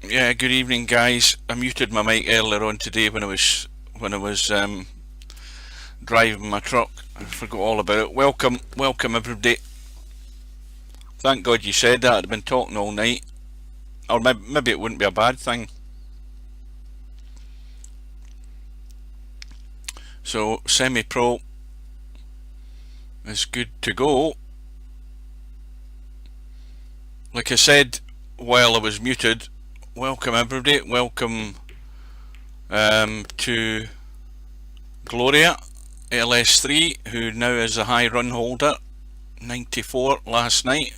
Yeah, good evening, guys. I muted my mic earlier on today when I was driving my truck. I forgot all about it. Welcome everybody. Thank God you said that. I'd been talking all night, or maybe it wouldn't be a bad thing. So SemiPro is good to go. Like I said while I was muted, welcome everybody. Welcome to Gloria LS3, who now is a high run holder. 94 last night.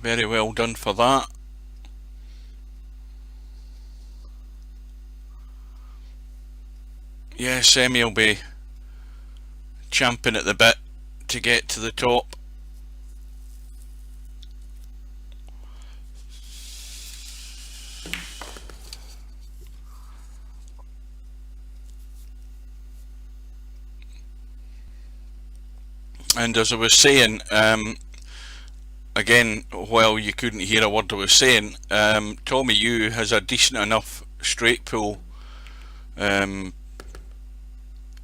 Very well done for that. Yeah, Semi will be champing at the bit to get to the top. And as I was saying, again, while you couldn't hear a word I was saying, Tommyue has a decent enough straight pull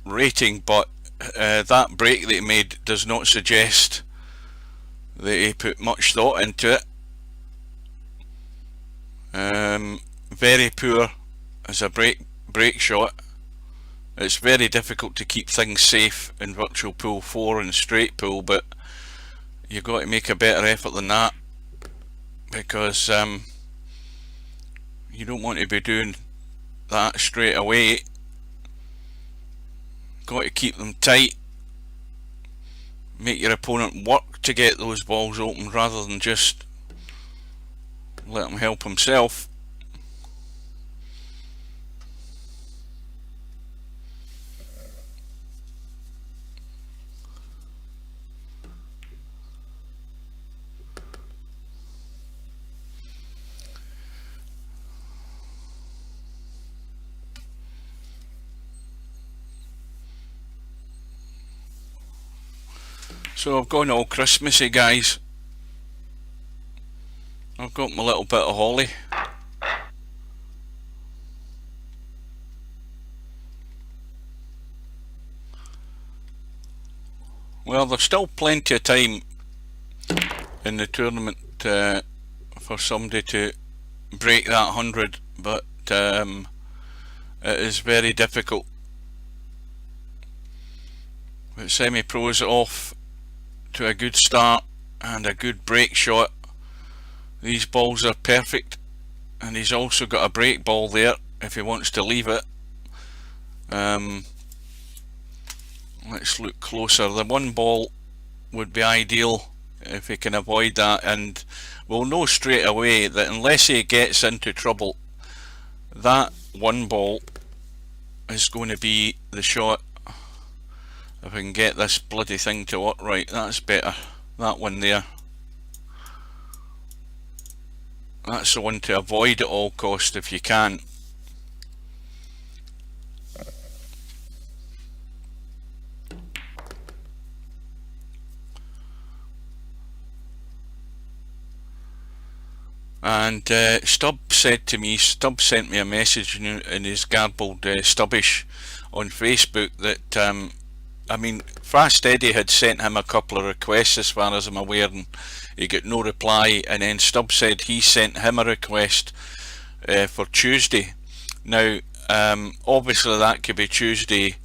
rating, but that break that he made does not suggest that he put much thought into it. Very poor as a break shot. It's very difficult to keep things safe in virtual pool 4 and straight pool, but you've got to make a better effort than that, because you don't want to be doing that straight away. Got to keep them tight, make your opponent work to get those balls open rather than just let him help himself. So I've gone all Christmassy, guys. I've got my little bit of holly. Well, there's still plenty of time in the tournament for somebody to break that 100, but it is very difficult. But SemiPro's off to a good start and a good break shot. These balls are perfect, and he's also got a break ball there if he wants to leave it. Let's look closer. The one ball would be ideal if he can avoid that, and we'll know straight away that unless he gets into trouble, that one ball is going to be the shot. If I can get this bloody thing to work right, that's better. That one there. That's the one to avoid at all cost if you can. And Stubb sent me a message in his garbled Stubbish on Facebook that I mean, Fast Eddie had sent him a couple of requests as far as I'm aware, and he got no reply, and then Stubb said he sent him a request for Tuesday. Now obviously that could be Tuesday,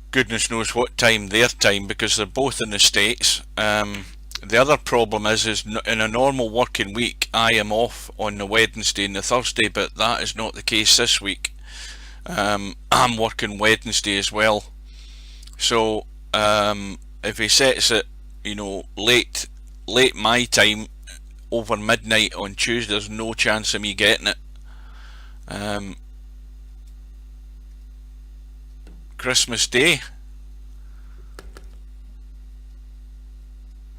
goodness knows what time, their time, because they're both in the States. The other problem is in a normal working week I am off on the Wednesday and the Thursday, but that is not the case this week. I'm working Wednesday as well. So if he sets it, you know, late my time, over midnight on Tuesday, there's no chance of me getting it. Christmas Day,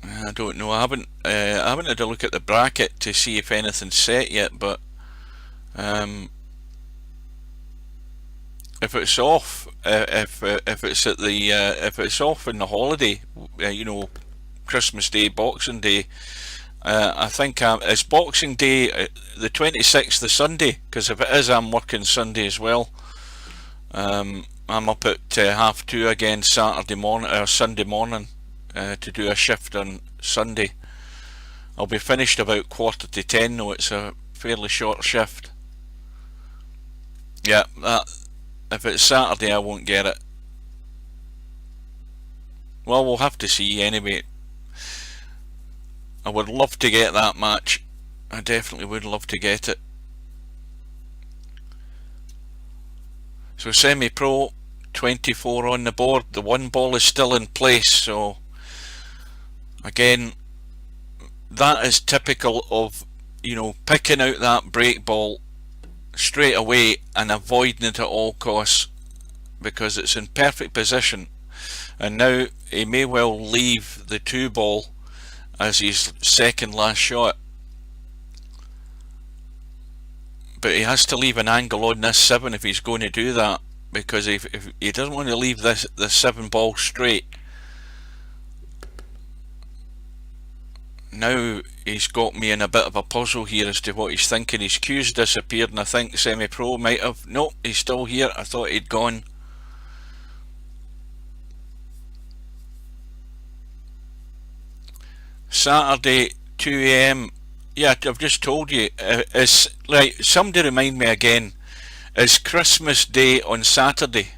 I don't know. I haven't had a look at the bracket to see if anything's set yet, but if it's off, if it's at the if it's off in the holiday, you know, Christmas Day, Boxing Day, I think it's Boxing Day, the 26th, the Sunday, because if it is, I'm working Sunday as well. I'm up at 2:30 again Saturday morning or Sunday morning to do a shift on Sunday. I'll be finished about 9:45 though. It's a fairly short shift. Yeah, if it's Saturday I won't get it. Well, we'll have to see anyway. I would love to get that match. I definitely would love to get it. So SemiPro, 24 on the board. The one ball is still in place, so again, that is typical of, you know, picking out that break ball straight away and avoiding it at all costs, because it's in perfect position. And now he may well leave the 2 ball as his second last shot, but he has to leave an angle on this 7 if he's going to do that, because if he doesn't want to leave this 7 ball straight, now he's got me in a bit of a puzzle here as to what he's thinking. His cue's disappeared, and I think SemiPro might have... Nope, he's still here. I thought he'd gone. Saturday, 2 AM. Yeah, I've just told you. Is like, somebody remind me again. Is Christmas Day on Saturday?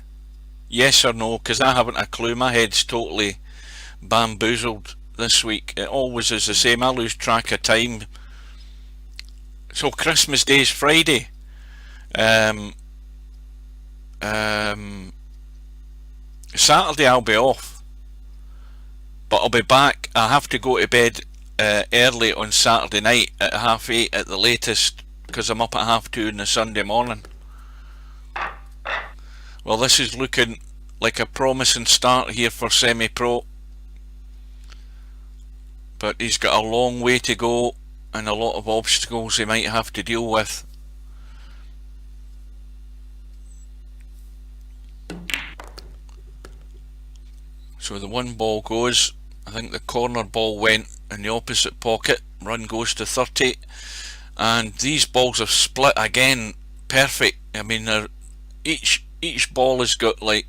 Yes or no? Because I haven't a clue. My head's totally bamboozled this week. It always is the same. I lose track of time. So Christmas Day is Friday. Saturday I'll be off, but I'll be back. I have to go to bed early on Saturday night at 8:30 at the latest, because I'm up at 2:30 on the Sunday morning. Well, this is looking like a promising start here for SemiPro, but he's got a long way to go and a lot of obstacles he might have to deal with. So the 1 ball goes. I think the corner ball went in the opposite pocket. Run goes to 30, and these balls have split again. Perfect. I mean, each ball has got like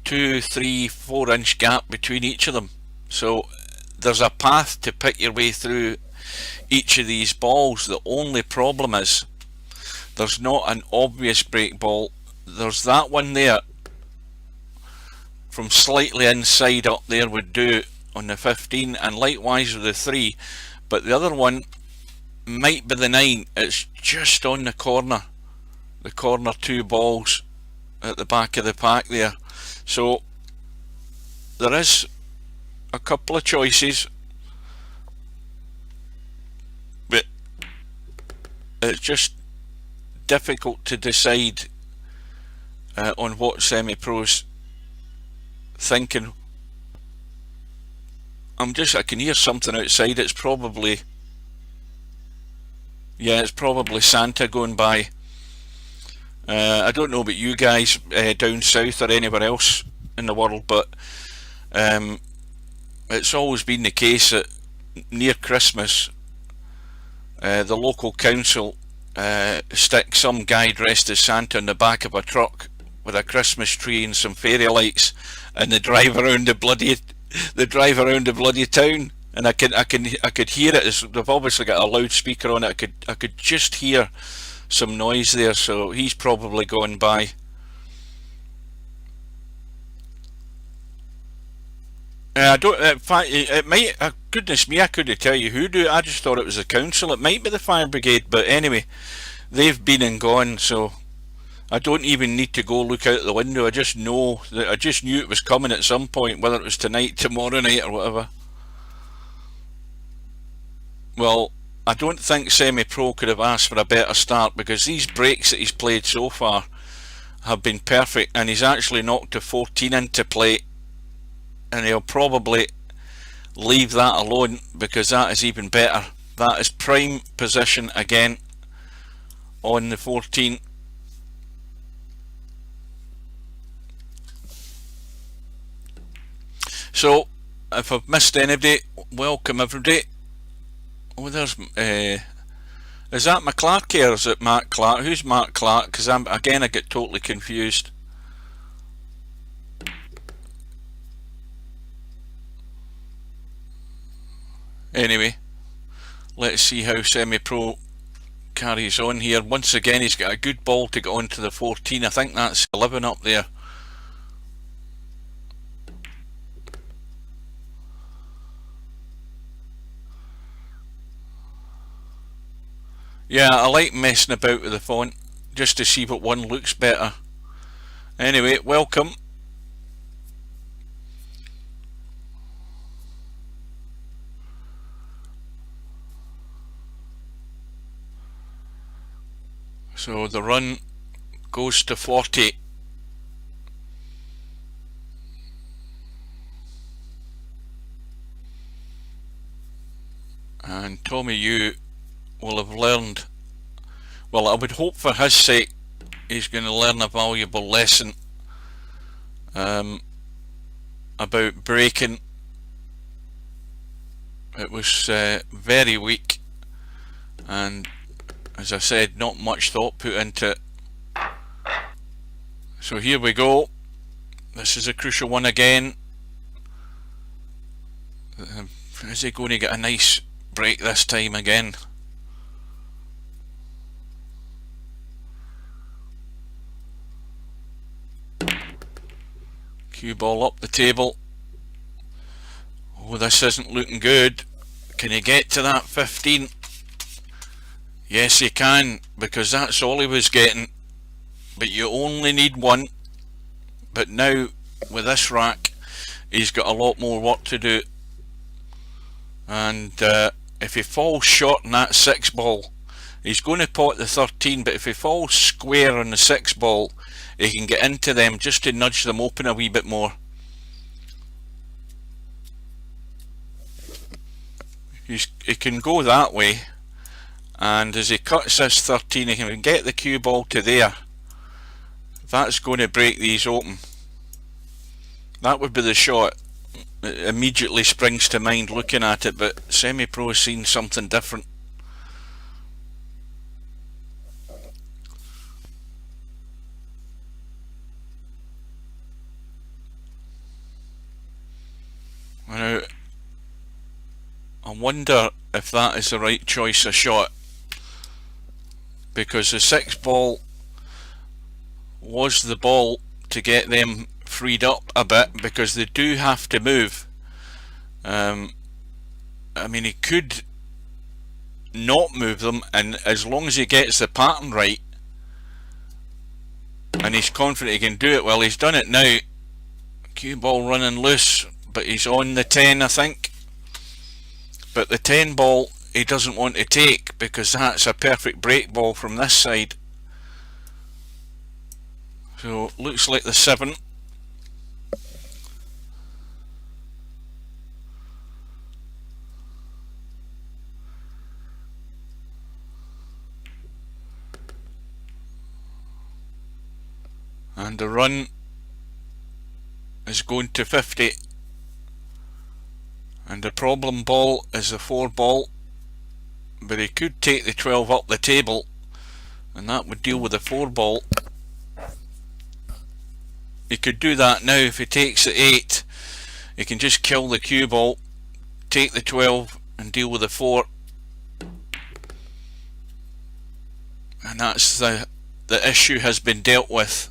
2, 3, 4 inch gap between each of them, so there's a path to pick your way through each of these balls. The only problem is there's not an obvious break ball. There's that one there from slightly inside up there would do on the 15, and likewise with the 3, but the other one might be the 9. It's just on the corner 2 balls at the back of the pack there. So there is a couple of choices, but it's just difficult to decide on what SemiPro's thinking. I can hear something outside. It's probably, yeah, it's probably Santa going by. I don't know about you guys down south or anywhere else in the world, but it's always been the case that near Christmas the local council sticks some guy dressed as Santa in the back of a truck with a Christmas tree and some fairy lights, and they drive around the bloody town. And I could hear it. They've obviously got a loudspeaker on it. I could just hear some noise there, so he's probably gone by. I don't. In fact, it might. Goodness me, I couldn't tell you who do it. I just thought it was the council. It might be the fire brigade, but anyway, they've been and gone, so I don't even need to go look out the window. I just know that I just knew it was coming at some point, whether it was tonight, tomorrow night, or whatever. Well, I don't think SemiPro could have asked for a better start, because these breaks that he's played so far have been perfect, and he's actually knocked a 14 into play, and he'll probably leave that alone, because that is even better. That is prime position again on the 14. So if I've missed anybody, welcome everybody. Oh, there's is that McClarky or is it Mark Clark? Who's Mark Clark? Because I get totally confused. Anyway, let's see how SemiPro carries on here. Once again, he's got a good ball to get onto the 14. I think that's 11 up there. Yeah, I like messing about with the font just to see what one looks better. Anyway, welcome. So the run goes to 40. And Tommyue will have learned, well, I would hope for his sake, he's going to learn a valuable lesson about braking. It was very weak, and as I said, not much thought put into it. So here we go. This is a crucial one again. Is he going to get a nice break this time again? Cue ball up the table. Oh, this isn't looking good. Can he get to that 15? Yes, he can, because that's all he was getting. But you only need one. But now, with this rack, he's got a lot more work to do. And if he falls short on that 6 ball, he's going to pot the 13, but if he falls square on the 6 ball, he can get into them just to nudge them open a wee bit more. He can go that way, and as he cuts this 13, he can get the cue ball to there. That's going to break these open. That would be the shot. It immediately springs to mind looking at it, but SemiPro has seen something different. Now, I wonder if that is the right choice of shot, because the 6 ball was the ball to get them freed up a bit, because they do have to move. I mean, he could not move them, and as long as he gets the pattern right and he's confident he can do it, well, he's done it now. Cue ball running loose, but he's on the 10, I think. But the 10 ball he doesn't want to take, because that's a perfect break ball from this side. So looks like the 7. And the run is going to 50. And the problem ball is the 4 ball, but he could take the 12 up the table, and that would deal with the 4 ball. He could do that now. If he takes the 8, he can just kill the cue ball, take the 12 and deal with the 4. And that's the issue has been dealt with.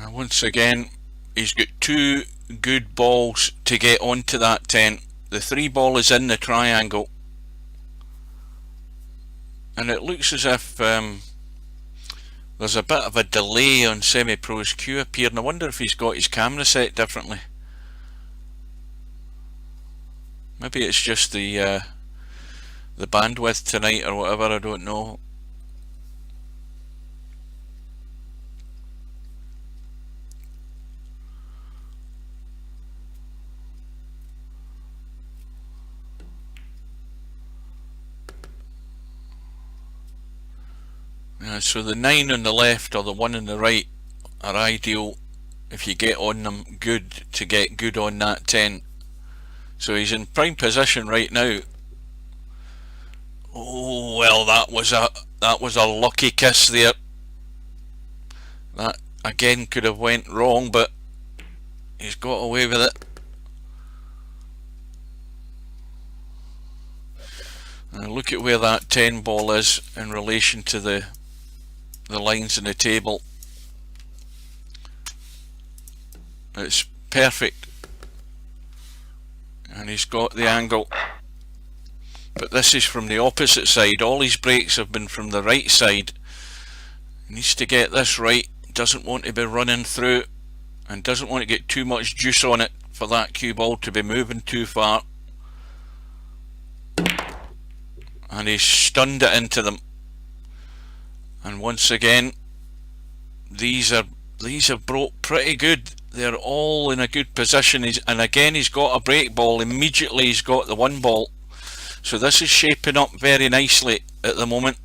And once again, he's got 2 good balls to get onto that 10. The 3 ball is in the triangle, and it looks as if there's a bit of a delay on SemiPro's cue appearing. I wonder if he's got his camera set differently. Maybe it's just the bandwidth tonight or whatever, I don't know. So the 9 on the left or the 1 on the right are ideal if you get on them good to get good on that 10. So he's in prime position right now. Oh well, that was a lucky kiss there. That again could have went wrong, but he's got away with it. And look at where that 10 ball is in relation to the lines in the table. It's perfect, and he's got the angle, but this is from the opposite side. All his breaks have been from the right side. He needs to get this right. Doesn't want to be running through, and doesn't want to get too much juice on it for that cue ball to be moving too far. And he's stunned it into them. And once again, these have broke pretty good. They're all in a good position. And again, he's got a break ball. Immediately he's got the 1 ball. So this is shaping up very nicely at the moment.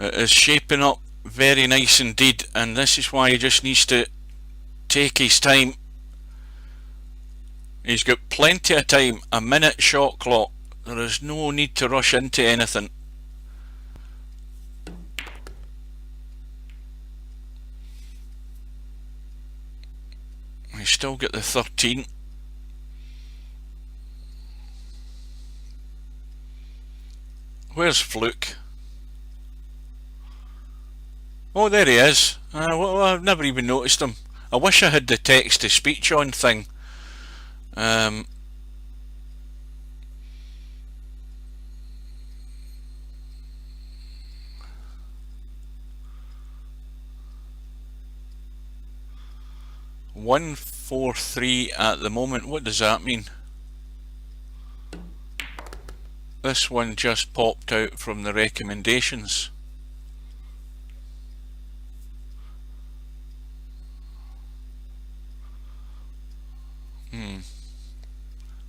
It is shaping up very nice indeed, and this is why he just needs to take his time. He's got plenty of time, a minute shot clock. There is no need to rush into anything. He's still got the 13. Where's Fluke? Oh, there he is. Well, I've never even noticed him. I wish I had the text-to-speech on thing. 143 at the moment. What does that mean? This one just popped out from the recommendations.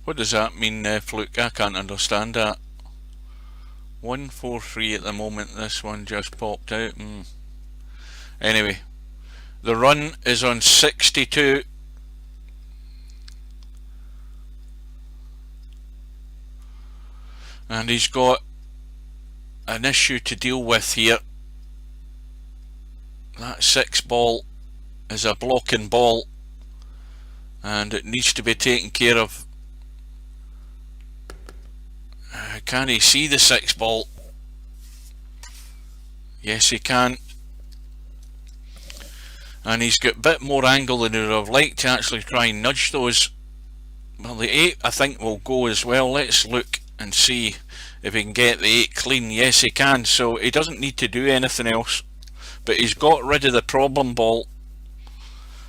What does that mean, Fluke? I can't understand that. 143 at the moment. This one just popped out. Anyway, the run is on 62. And he's got an issue to deal with here. That 6 ball is a blocking ball, and it needs to be taken care of. Can he see the 6 ball? Yes, he can. And he's got a bit more angle than he would have liked to actually try and nudge those. Well, the 8 I think will go as well. Let's look and see if he can get the 8 clean. Yes, he can. So he doesn't need to do anything else. But he's got rid of the problem ball,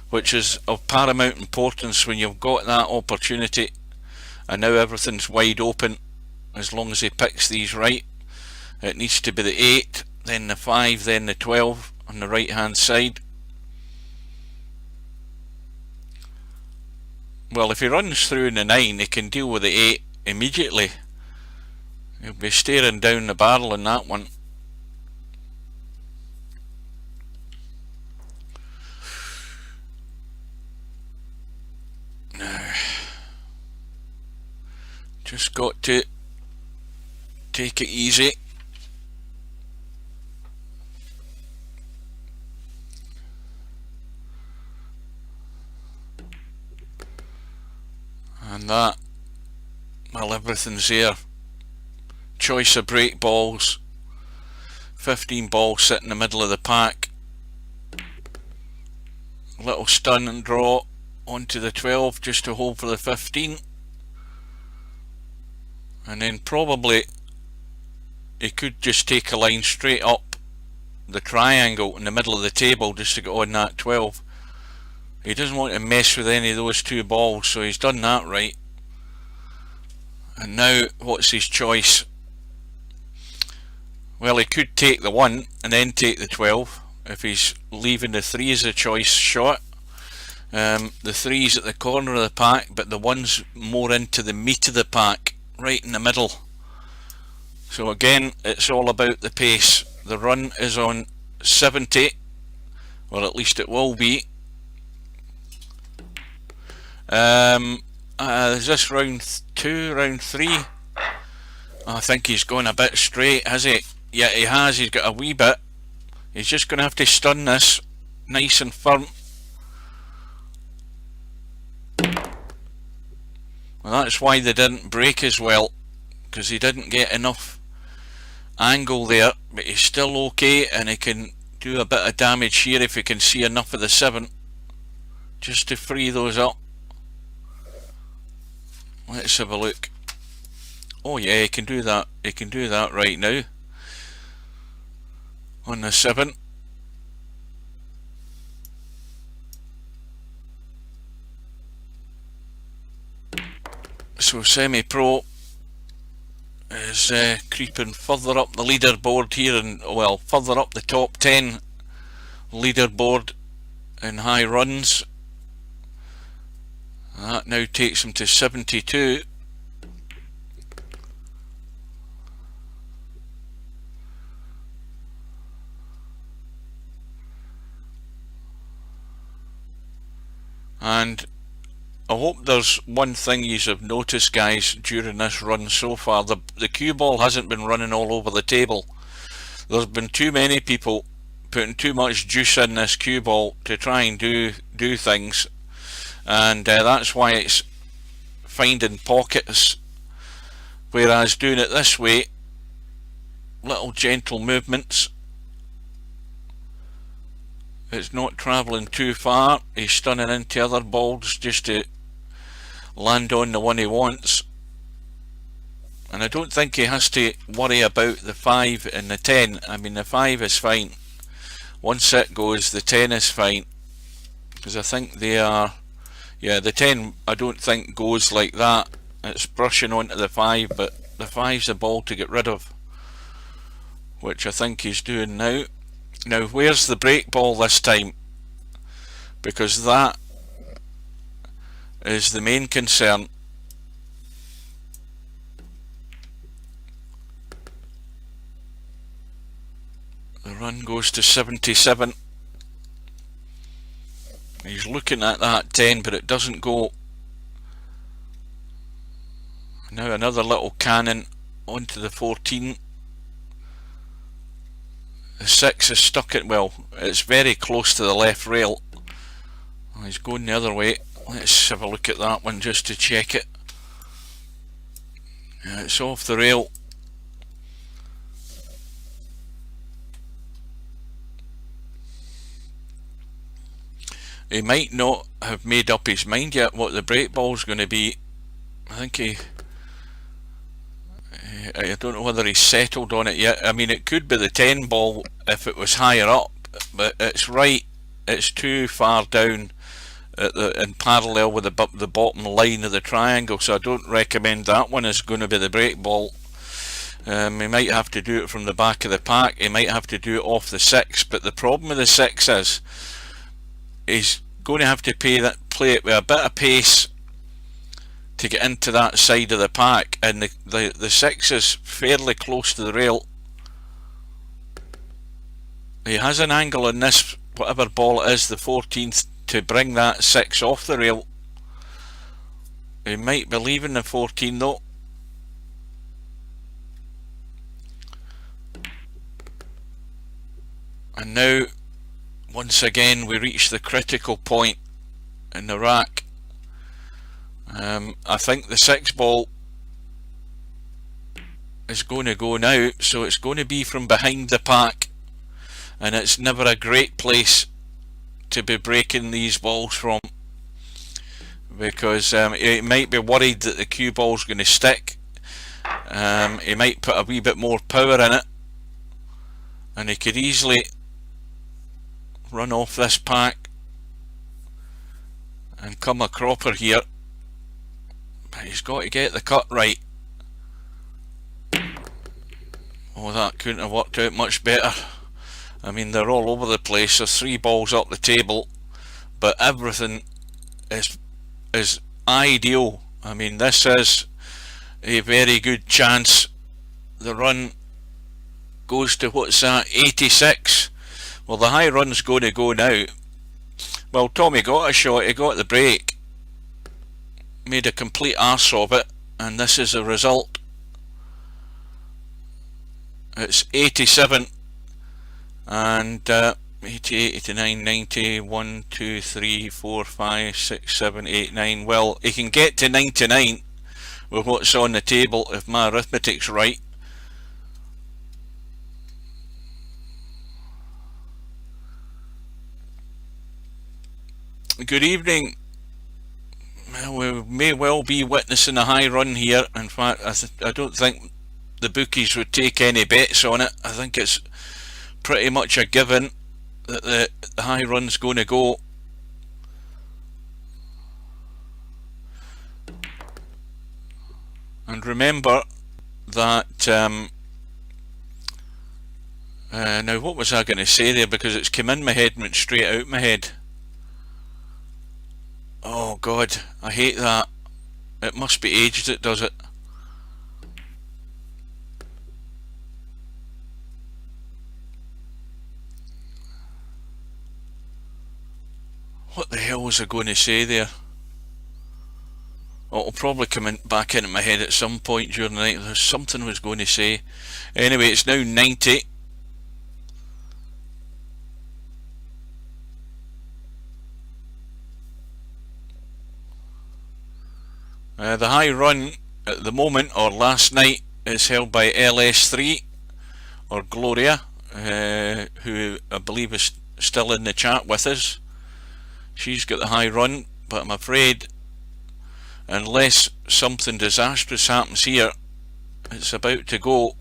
which is of paramount importance when you've got that opportunity. And now everything's wide open. As long as he picks these right, it needs to be the 8, then the 5, then the 12 on the right hand side. Well, if he runs through in the 9, he can deal with the 8 immediately. He'll be staring down the barrel on that one. Now, just got to take it easy. And that, well, everything's there. Choice of break balls. 15 balls sit in the middle of the pack. Little stun and draw onto the 12 just to hold for the 15. And then probably he could just take a line straight up the triangle in the middle of the table just to get on that 12. He doesn't want to mess with any of those 2 balls, so he's done that right. And now what's his choice? Well, he could take the 1 and then take the 12 if he's leaving the 3 as a choice shot. The 3's at the corner of the pack, but the 1's more into the meat of the pack, right in the middle. So again, it's all about the pace. The run is on 70, or at least it will be. Is this round 2, round 3? I think he's going a bit straight, has he? Yeah, he has. He's got a wee bit. He's just going to have to stun this nice and firm. Well, that's why they didn't break as well, because he didn't get enough angle there, but he's still okay, and he can do a bit of damage here if he can see enough of the 7 just to free those up. Let's have a look. Oh yeah, he can do that. He can do that right now on the 7. So SemiPro is creeping further up the leaderboard here, and well, further up the top 10 leaderboard in high runs. That now takes him to 72. And I hope there's one thing you have noticed, guys, during this run so far. The cue ball hasn't been running all over the table. There's been too many people putting too much juice in this cue ball to try and do things, and that's why it's finding pockets. Whereas doing it this way, little gentle movements, it's not travelling too far. He's stunning into other balls just to land on the one he wants, and I don't think he has to worry about the 5 and the 10. I mean, the 5 is fine. Once it goes, the 10 is fine, because I think they are, yeah, the 10 I don't think goes like that. It's brushing onto the 5, but the 5's a ball to get rid of, which I think he's doing now. Now, where's the break ball this time? Because that is the main concern. The run goes to 77. He's looking at that 10, but it doesn't go. Now another little cannon onto the 14. The 6 is stuck at, well, it's very close to the left rail. He's going the other way. Let's have a look at that one just to check it. Yeah, it's off the rail. He might not have made up his mind yet what the break ball's going to be. I think I don't know whether he's settled on it yet. I mean, it could be the 10 ball if it was higher up, but it's right, it's too far down in parallel with the bottom line of the triangle, so I don't recommend that one is going to be the break ball. He might have to do it from the back of the pack. He might have to do it off the 6, but the problem with the 6 is he's going to have to play it with a bit of pace to get into that side of the pack, and the 6 is fairly close to the rail. He has an angle on this, whatever ball it is, the 14th, to bring that 6 off the rail. He might be leaving the 14 though. And now, once again, we reach the critical point in the rack. I think the 6 ball is going to go now, so it's going to be from behind the pack, and it's never a great place to be breaking these balls from, because he might be worried that the cue ball's going to stick. He might put a wee bit more power in it, and he could easily run off this pack and come a cropper here, but he's got to get the cut right. Oh, that couldn't have worked out much better. I mean, they're all over the place. There's 3 balls up the table, but everything is ideal. I mean, this is a very good chance the run goes to, what's that, 86. Well, the high run's going to go now. Well, Tommy got a shot, he got the break, made a complete arse of it, and this is the result. It's 87 and 88, 89, 90, 1, 2, 3, 4, 5, 6, 7, 8, 9. Well, he can get to 99 with what's on the table if my arithmetic's right. Good evening. Well, we may well be witnessing a high run here. In fact, I don't think the bookies would take any bets on it. I think it's pretty much a given that the high run's going to go. And remember that now what was I going to say there, because it's come in my head and went straight out my head. Oh God, I hate that. It must be age that does it. What the hell was I going to say there? Oh, it'll probably come back into my head at some point during the night. There's something I was going to say. Anyway, it's now 90. The high run at the moment, or last night, is held by LS3, or Gloria, who I believe is still in the chat with us. She's got the high run, but I'm afraid unless something disastrous happens here, it's about to go.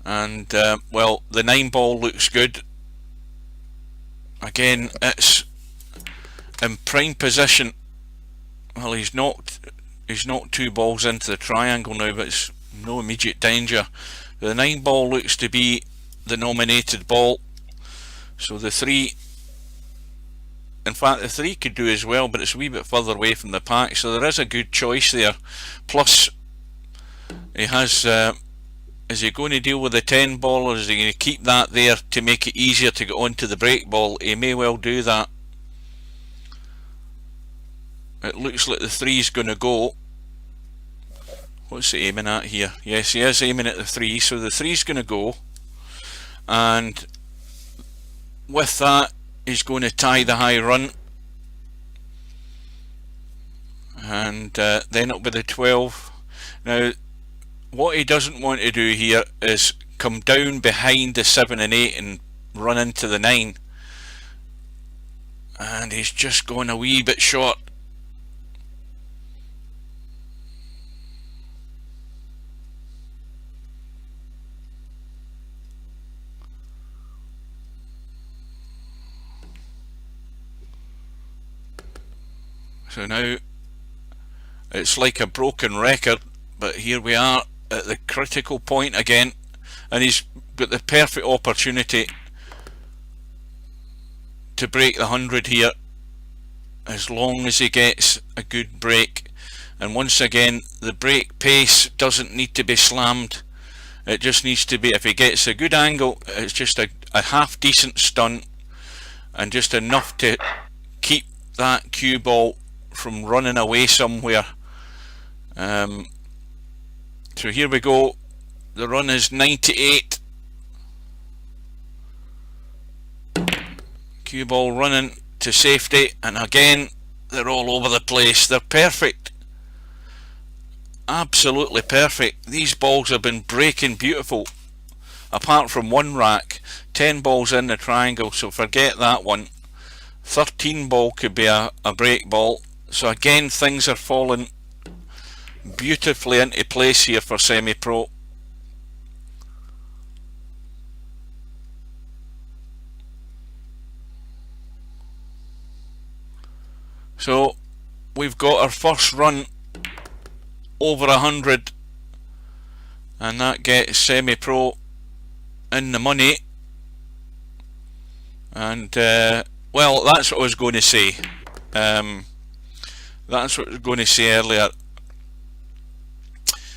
And well, the 9 ball looks good. Again, it's in prime position. Well, he's knocked 2 balls into the triangle now, but it's no immediate danger. The 9 ball looks to be the nominated ball, so the 3, in fact the 3 could do as well, but it's a wee bit further away from the pack, so there is a good choice there. Plus he has is he going to deal with the 10 ball, or is he going to keep that there to make it easier to get onto the break ball? He may well do that. It looks like the 3's going to go. What's he aiming at here? Yes, he is aiming at the 3, so the 3's going to go, and with that he's going to tie the high run, and then it'll be the 12. Now what he doesn't want to do here is come down behind the 7 and 8 and run into the 9, and he's just gone a wee bit short. So now it's like a broken record, but here we are at the critical point again, and he's got the perfect opportunity to break the 100 here, as long as he gets a good break. And once again, the break pace doesn't need to be slammed, it just needs to be, if he gets a good angle, it's just a half decent stunt, and just enough to keep that cue ball from running away somewhere. So here we go, the run is 98. Cue ball running to safety, and again they're all over the place. They're perfect, absolutely perfect. These balls have been breaking beautiful, apart from one rack. 10 balls in the triangle, so forget that one. 13 ball could be a break ball. So again, things are falling beautifully into place here for SemiPro. So we've got our first run over 100, and that gets SemiPro in the money. And well, that's what I was going to say. That's what I was going to say earlier.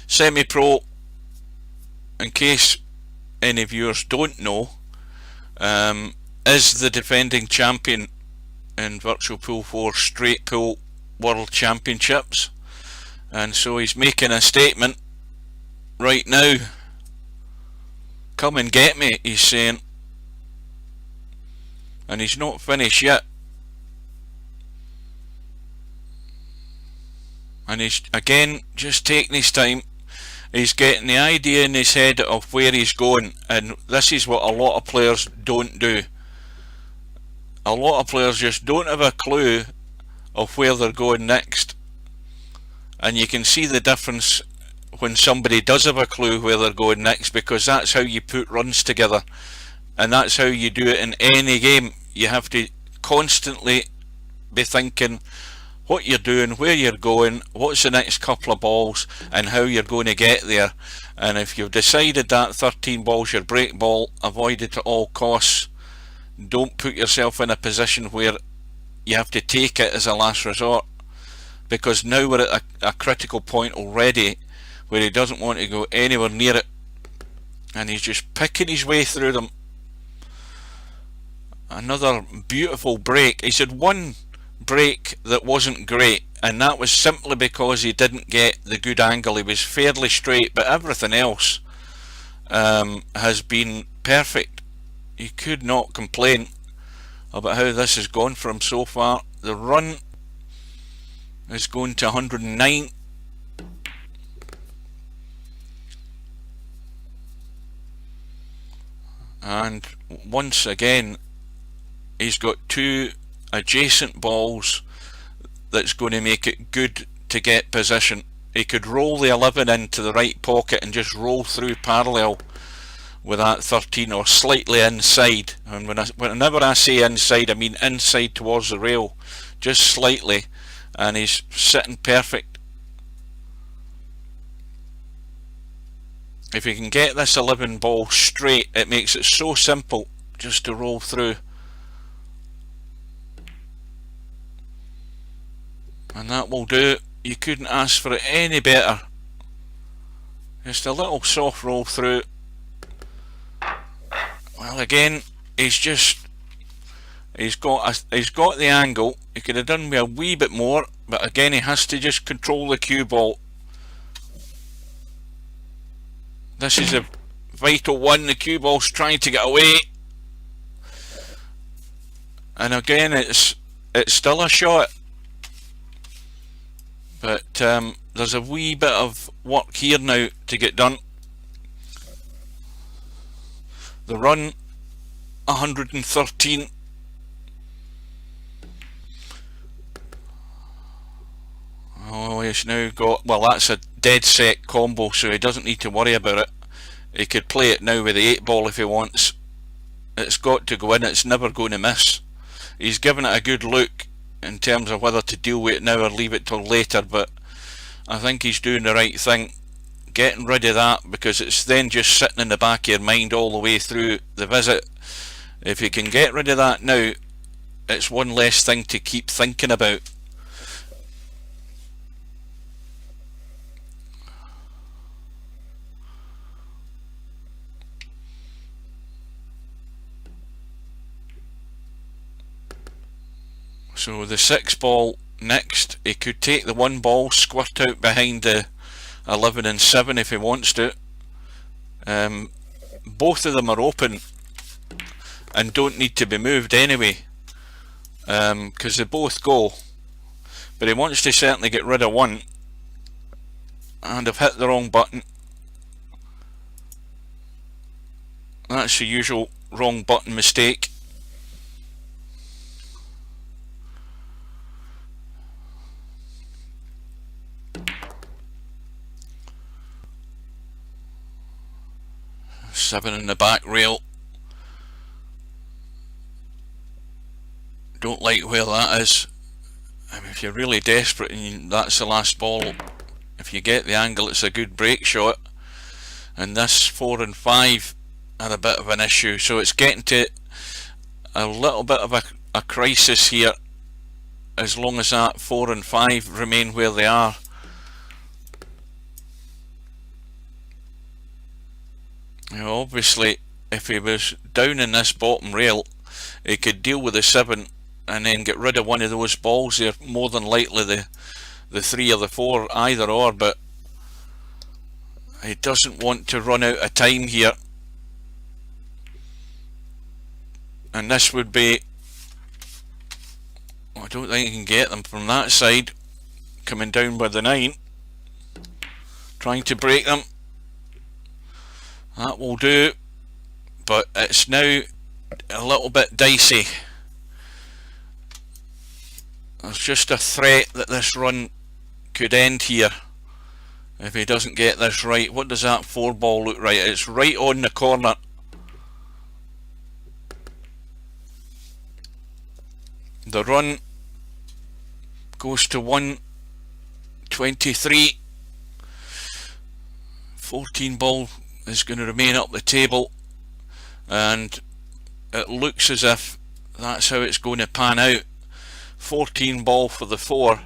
SemiPro, in case any viewers don't know, is the defending champion in Virtual Pool 4 Straight Pool World Championships, and so he's making a statement right now. Come and get me, he's saying, and he's not finished yet. And he's again just taking his time. He's getting the idea in his head of where he's going, and this is what a lot of players don't do. A lot of players just don't have a clue of where they're going next, and you can see the difference when somebody does have a clue where they're going next, because that's how you put runs together, and that's how you do it in any game. You have to constantly be thinking what you're doing, where you're going, what's the next couple of balls, and how you're going to get there. And if you've decided that 13 balls your break ball, avoid it at all costs. Don't put yourself in a position where you have to take it as a last resort, because now we're at a critical point already where he doesn't want to go anywhere near it, and he's just picking his way through them. Another beautiful break. He's had one break that wasn't great, and that was simply because he didn't get the good angle. He was fairly straight, but everything else has been perfect. You could not complain about how this has gone for him so far. The run is going to 109. And once again, he's got two adjacent balls that's going to make it good to get position. He could roll the 11 into the right pocket and just roll through parallel with that 13, or slightly inside. And whenever I say inside, I mean inside towards the rail, just slightly, and he's sitting perfect. If you can get this 11 ball straight, it makes it so simple just to roll through. And that will do. You couldn't ask for it any better. Just a little soft roll through. Well, again, he's got the angle. He could have done me a wee bit more, but again, he has to just control the cue ball. This is a vital one. The cue ball's trying to get away, and again, it's still a shot. But there's a wee bit of work here now to get done. The run 113. Oh, he's now got, well, that's a dead set combo, so he doesn't need to worry about it. He could play it now with the 8 ball if he wants. It's got to go in, it's never going to miss. He's given it a good look in terms of whether to deal with it now or leave it till later, but I think he's doing the right thing, getting rid of that, because it's then just sitting in the back of your mind all the way through the visit. If you can get rid of that now, it's one less thing to keep thinking about. So the 6 ball next, he could take the 1 ball, squirt out behind the 11 and 7 if he wants to. Both of them are open and don't need to be moved anyway, because they both go. But he wants to certainly get rid of one, and I've hit the wrong button. That's the usual wrong button mistake. Seven in the back rail. Don't like where that is. I mean, if you're really desperate and that's the last ball, if you get the angle, it's a good break shot. And this 4 and 5 are a bit of an issue, so it's getting to a little bit of a crisis here as long as that 4 and 5 remain where they are. Now, obviously, if he was down in this bottom rail, he could deal with the 7 and then get rid of one of those balls. They're more than likely the 3 or the 4, either or, but he doesn't want to run out of time here. And this would be, I don't think he can get them from that side, coming down by the 9, trying to break them. That will do, but it's now a little bit dicey. There's just a threat that this run could end here if he doesn't get this right. What does that 4 ball look like? It's right on the corner. The run goes to 123. 14 ball is going to remain up the table, and it looks as if that's how it's going to pan out. 14 ball for the 4,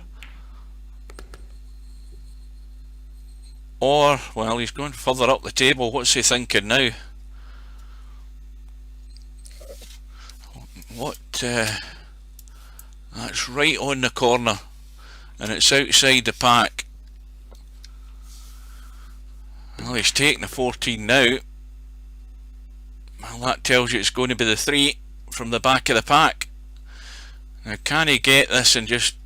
or, well, he's going further up the table. What's he thinking now? What, that's right on the corner, and it's outside the pack. Well, he's taking the 14 now. Well, that tells you it's going to be the 3 from the back of the pack. Now, can he get this and just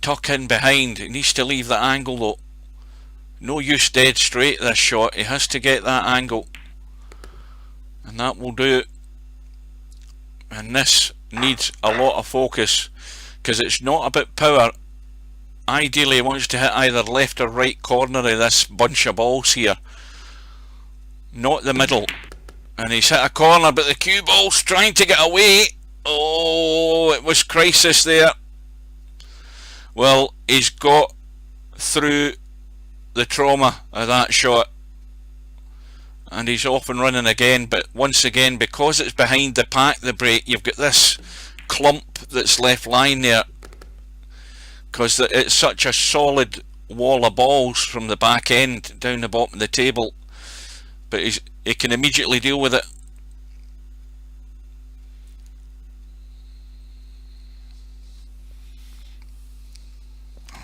tuck in behind? He needs to leave the angle though. No use dead straight this shot. He has to get that angle, and that will do it. And this needs a lot of focus, because it's not about power. Ideally he wants to hit either left or right corner of this bunch of balls here, not the middle. And he's hit a corner, but the cue ball's trying to get away. Oh, it was crisis there. Well, he's got through the trauma of that shot, and he's off and running again. But once again, because it's behind the pack, the break, you've got this clump that's left lying there, because it's such a solid wall of balls from the back end down the bottom of the table. But he can immediately deal with it.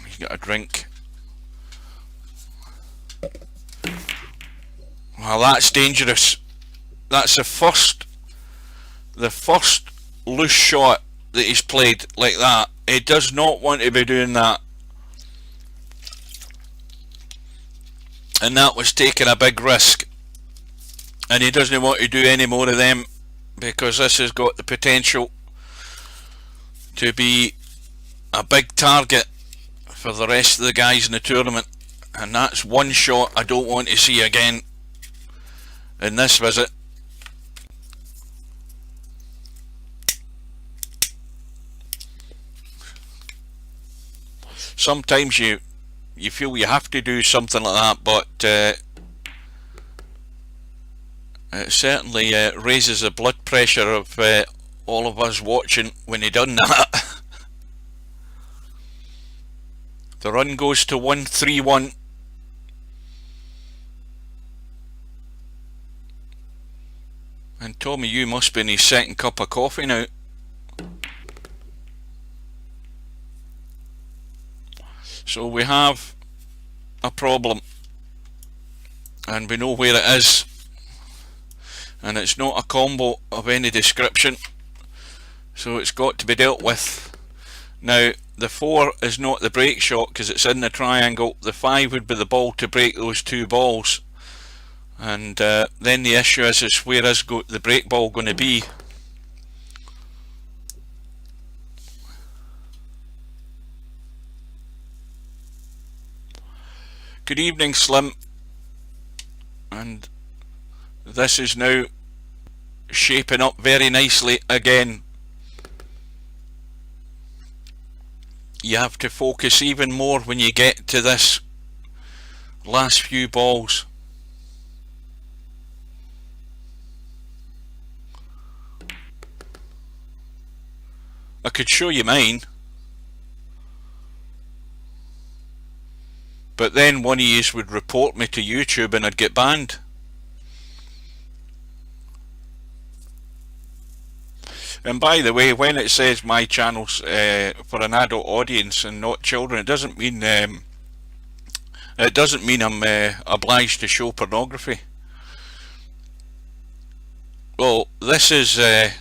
He's got a drink. Well, that's dangerous. That's the first loose shot that he's played like that. He does not want to be doing that. And that was taking a big risk. And he doesn't want to do any more of them, because this has got the potential to be a big target for the rest of the guys in the tournament. And that's one shot I don't want to see again in this visit. Sometimes you feel you have to do something like that, but it certainly raises the blood pressure of all of us watching when he done that. The run goes to 131. And Tommyue must be in his second cup of coffee now. So we have a problem, and we know where it is, and it's not a combo of any description, so it's got to be dealt with. Now, the 4 is not the break shot because it's in the triangle. The 5 would be the ball to break those 2 balls, and then the issue is where is the break ball going to be? Good evening, Slim. And this is now shaping up very nicely again. You have to focus even more when you get to this last few balls. I could show you mine. but then one of yous would report me to YouTube and I'd get banned. And by the way, when it says my channel's for an adult audience and not children, it doesn't mean I'm obliged to show pornography. Well, this is hot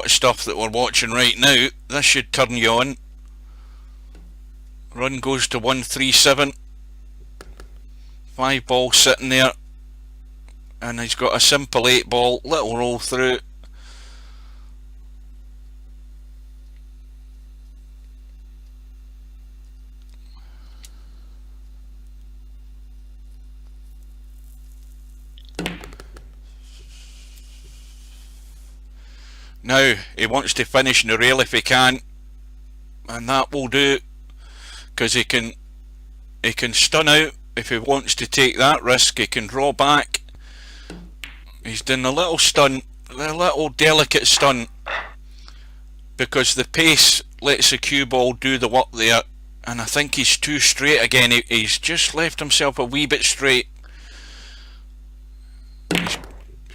stuff that we're watching right now. This should turn you on. Run goes to 137. 5 balls sitting there, and he's got a simple 8 ball, little roll through. Now he wants to finish in the rail if he can, and that will do, because he can stun out if he wants to take that risk. He can draw back. He's done a little stun, a little delicate stun, because the pace lets the cue ball do the work there, and I think he's too straight again. He's just left himself a wee bit straight. He's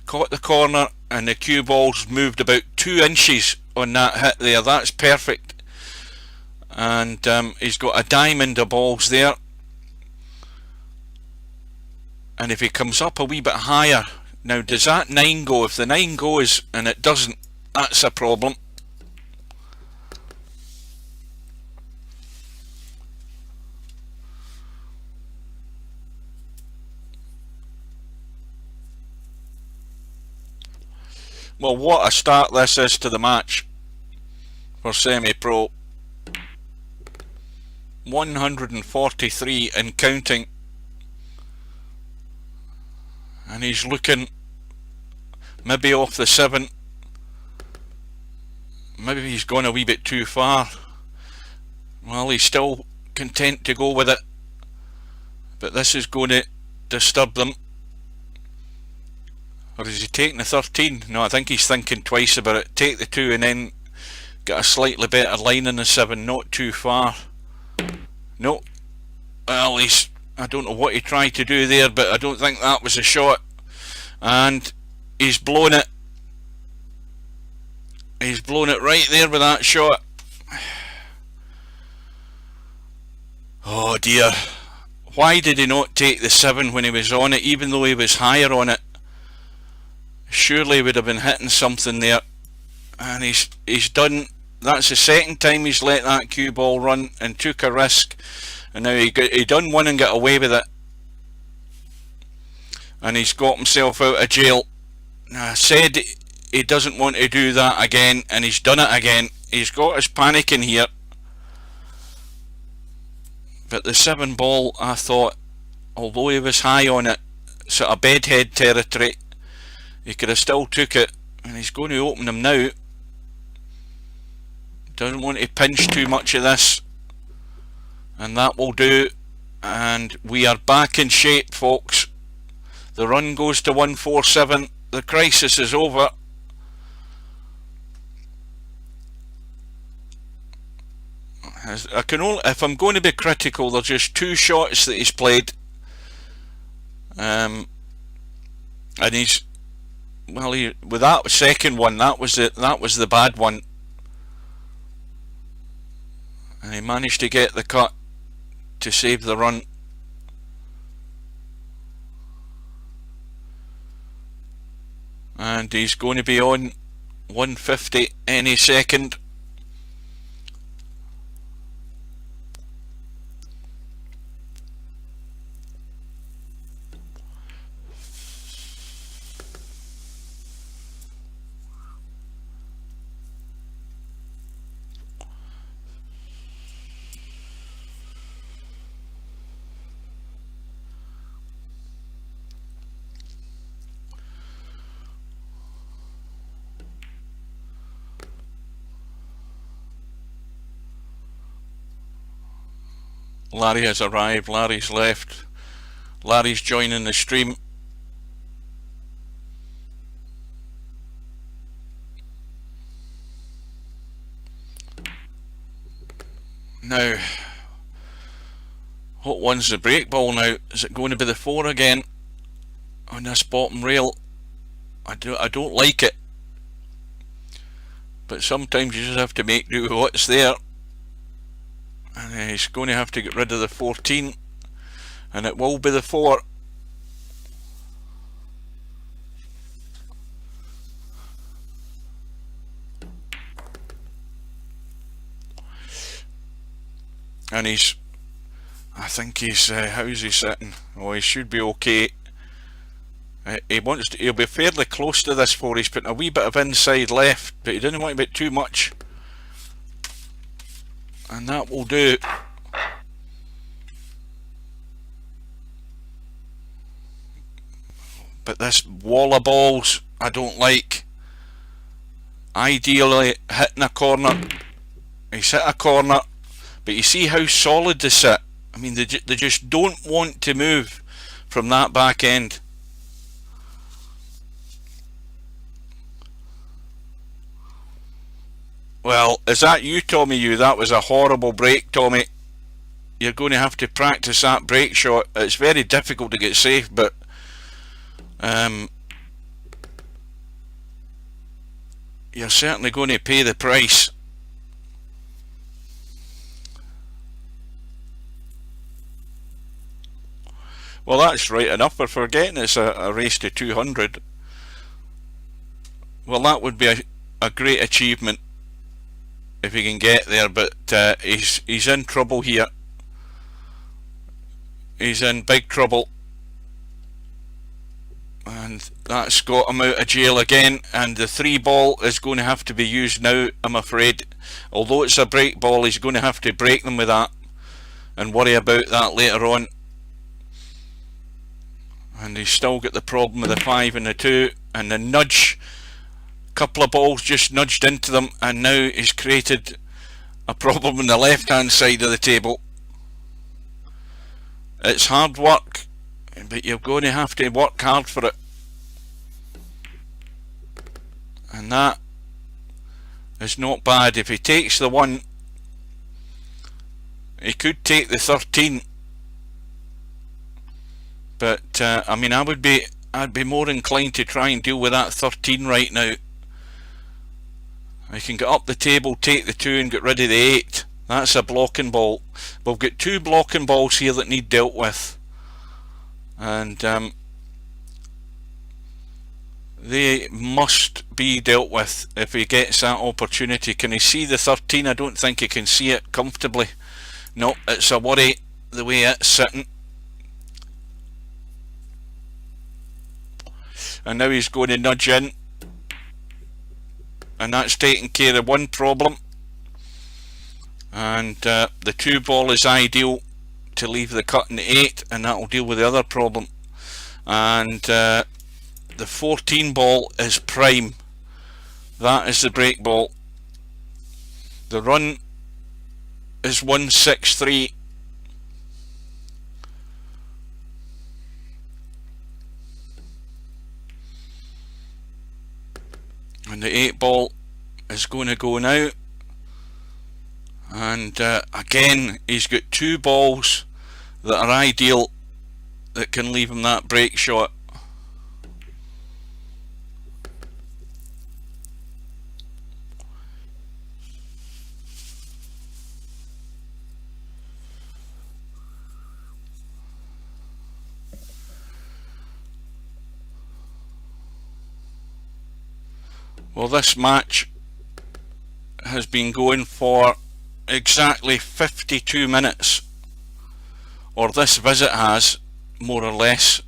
caught the corner and the cue ball's moved about 2 inches on that hit there. That's perfect. And he's got a diamond of balls there, and if he comes up a wee bit higher, now does that 9 go? If the 9 goes and it doesn't, that's a problem. Well, what a start this is to the match for SemiPro. 143 and counting, and he's looking maybe off the 7. Maybe he's gone a wee bit too far. Well, he's still content to go with it, but this is going to disturb them. Or is he taking the 13? No, I think he's thinking twice about it. Take the 2 and then get a slightly better line in the 7, not too far. No. Well, I don't know what he tried to do there, but I don't think that was a shot. And he's blown it. He's blown it right there with that shot. Oh dear. Why did he not take the 7 when he was on it, even though he was higher on it? Surely he would have been hitting something there. And he's done. That's the second time he's let that cue ball run and took a risk, and now he done one and got away with it, and he's got himself out of jail. Now, I said he doesn't want to do that again, and he's done it again. He's got us panicking here. But the 7 ball, I thought, although he was high on it, sort of bedhead territory, he could have still took it, and he's going to open him now. Doesn't want to pinch too much of this, and that will do, and we are back in shape, folks. The run goes to 147. The crisis is over. I can only, if I'm going to be critical, there's just 2 shots that he's played, and he's, well, with that second one, that was the bad one, and he managed to get the cut to save the run. And he's going to be on 150 any second. Larry has arrived. Larry's left. Larry's joining the stream. Now, What one's the break ball now? Is it going to be the 4 again on this bottom rail? I don't like it, but sometimes you just have to make do with what's there. And he's going to have to get rid of the 14, and it will be the 4. And I think he's, how's he sitting? Oh, he should be okay. He'll be fairly close to this 4. He's putting a wee bit of inside left, but he didn't want to put too much. And that will do. But this wall of balls, I don't like. Ideally, hitting a corner. He's hit a corner. But you see how solid they sit. I mean, they just don't want to move from that back end. Well, is that you, Tommyue? That was a horrible break, Tommy. You're going to have to practice that break shot. It's very difficult to get safe, but you're certainly going to pay the price. Well, that's right enough. We're forgetting it's a race to 200. Well, that would be a great achievement if he can get there, but he's in trouble here. He's in big trouble, and that's got him out of jail again. And the 3 ball is going to have to be used now, I'm afraid. Although it's a break ball, he's going to have to break them with that and worry about that later on. And he's still got the problem with the 5 and the 2 and the nudge. Couple of balls just nudged into them, and now he's created a problem on the left hand side of the table. It's hard work, but you're going to have to work hard for it. And that is not bad. If he takes the 1, he could take the 13. But I mean, I'd be more inclined to try and deal with that 13 right now. I can get up the table, take the 2 and get rid of the 8. That's a blocking ball. We've got 2 blocking balls here that need dealt with. And they must be dealt with if he gets that opportunity. Can he see the 13? I don't think he can see it comfortably. No, it's a worry the way it's sitting. And now he's going to nudge in. And that's taking care of one problem. And the 2 ball is ideal to leave the cut in the 8, and that will deal with the other problem. And the 14 ball is prime. That is the break ball. The run is 163. And the 8 ball is going to go now. And again, he's got 2 balls that are ideal that can leave him that break shot. Well, this match has been going for exactly 52 minutes, or this visit has, more or less.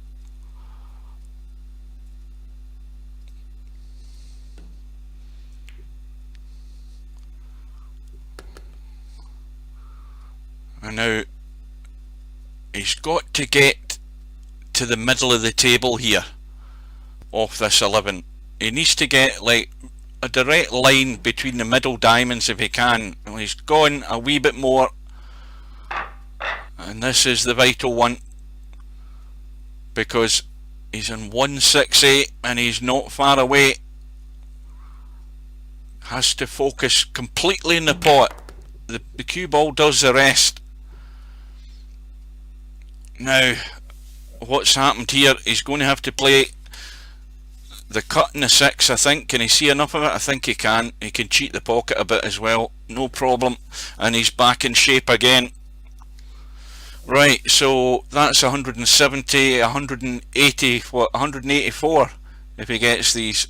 And now he's got to get to the middle of the table here off this 11. He needs to get like a direct line between the middle diamonds if he can. Well, he's gone a wee bit more, and this is the vital one, because he's in 168 and he's not far away. Has to focus completely in the pot. The cue ball does the rest. Now, what's happened here, he's going to have to play the cut in the 6, I think. Can he see enough of it? I think he can. He can cheat the pocket a bit as well, no problem. And he's back in shape again. Right, so that's 170, 180, what, 184 if he gets these.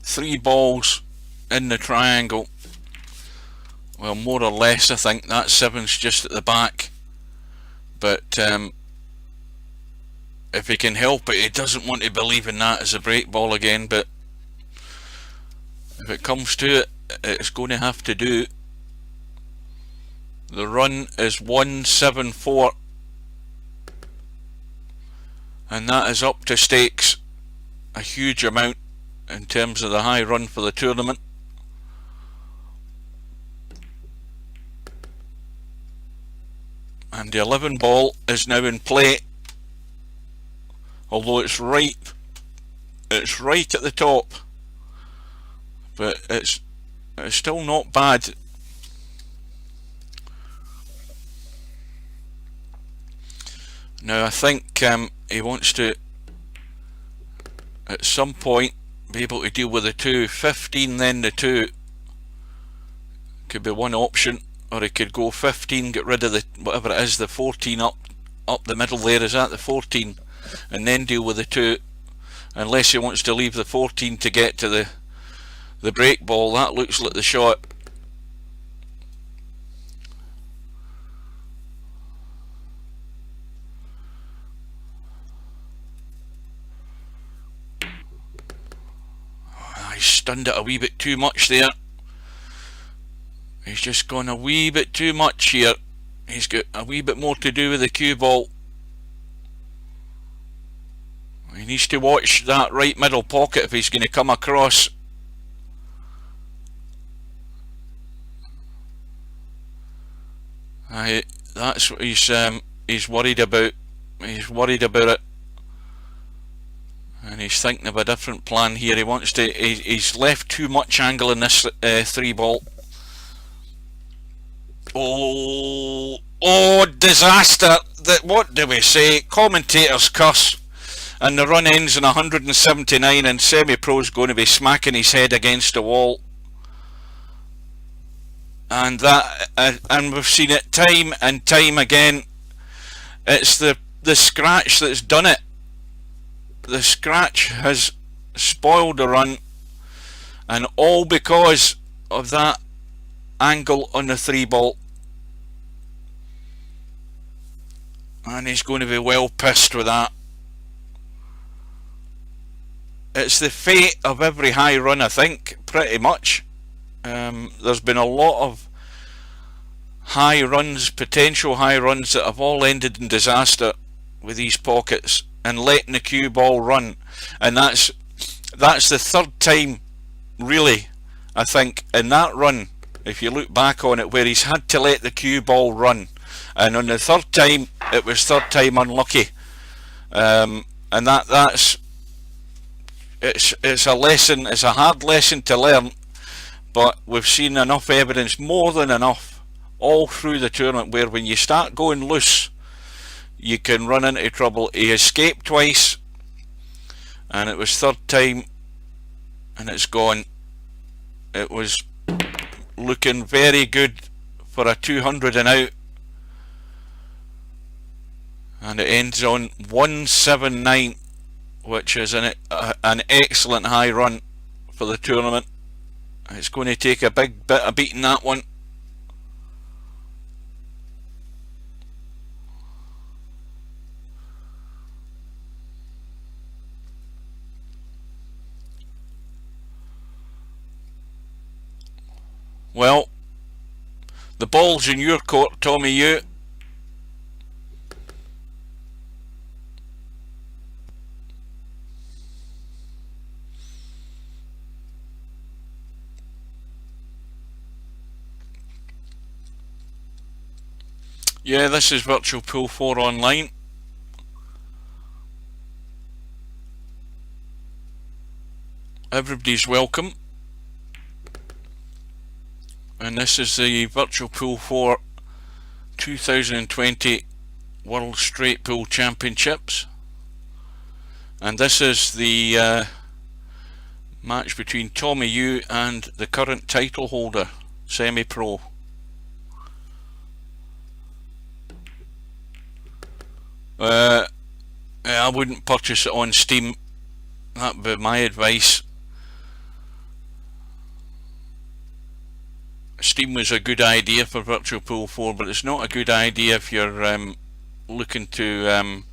Three balls in the triangle. Well, more or less, I think. That 7's just at the back. But if he can help it, he doesn't want to believe in that as a break ball again. But if it comes to it, it's going to have to do. The run is 174. And that is up to stakes. A huge amount in terms of the high run for the tournament. And the 11 ball is now in play, although it's right at the top, but it's still not bad. Now I think he wants to at some point be able to deal with the 2. 15 then the 2 could be one option, or he could go 15, get rid of the whatever it is, the 14 up the middle there. Is that the 14? And then deal with the 2, unless he wants to leave the 14 to get to the break ball. That looks like the shot. He stunned it a wee bit too much there. He's just gone a wee bit too much here. He's got a wee bit more to do with the cue ball. He needs to watch that right middle pocket if he's going to come across. That's what he's worried about. He's worried about it, and he's thinking of a different plan here. He wants to. He's left too much angle in this 3 ball. Oh, disaster! What do we say? Commentators curse. And the run ends in 179, and SemiPro's going to be smacking his head against the wall. And and we've seen it time and time again. It's the scratch that's done it. The scratch has spoiled the run, and all because of that angle on the 3 ball. And he's going to be well pissed with that. It's the fate of every high run, I think, pretty much. There's been a lot of high runs, potential high runs, that have all ended in disaster with these pockets and letting the cue ball run. And that's the 3rd time, really, I think, in that run, if you look back on it, where he's had to let the cue ball run. And on the 3rd time, it was 3rd time unlucky. And it's a lesson, it's a hard lesson to learn, but we've seen enough evidence, more than enough, all through the tournament, where when you start going loose, you can run into trouble. He escaped twice, and it was 3rd time, and it's gone. It was looking very good for a 200 and out, and it ends on 179, which is an excellent high run for the tournament. It's going to take a big bit of beating, that one. Well, the ball's in your court, Tommyue. Yeah, this is Virtual Pool 4 online. Everybody's welcome. And this is the Virtual Pool 4 2020 World Straight Pool Championships. And this is the match between Tommyue and the current title holder, SemiPro. I wouldn't purchase it on Steam. That'd be my advice. Steam was a good idea for Virtual Pool 4, but it's not a good idea if you're looking to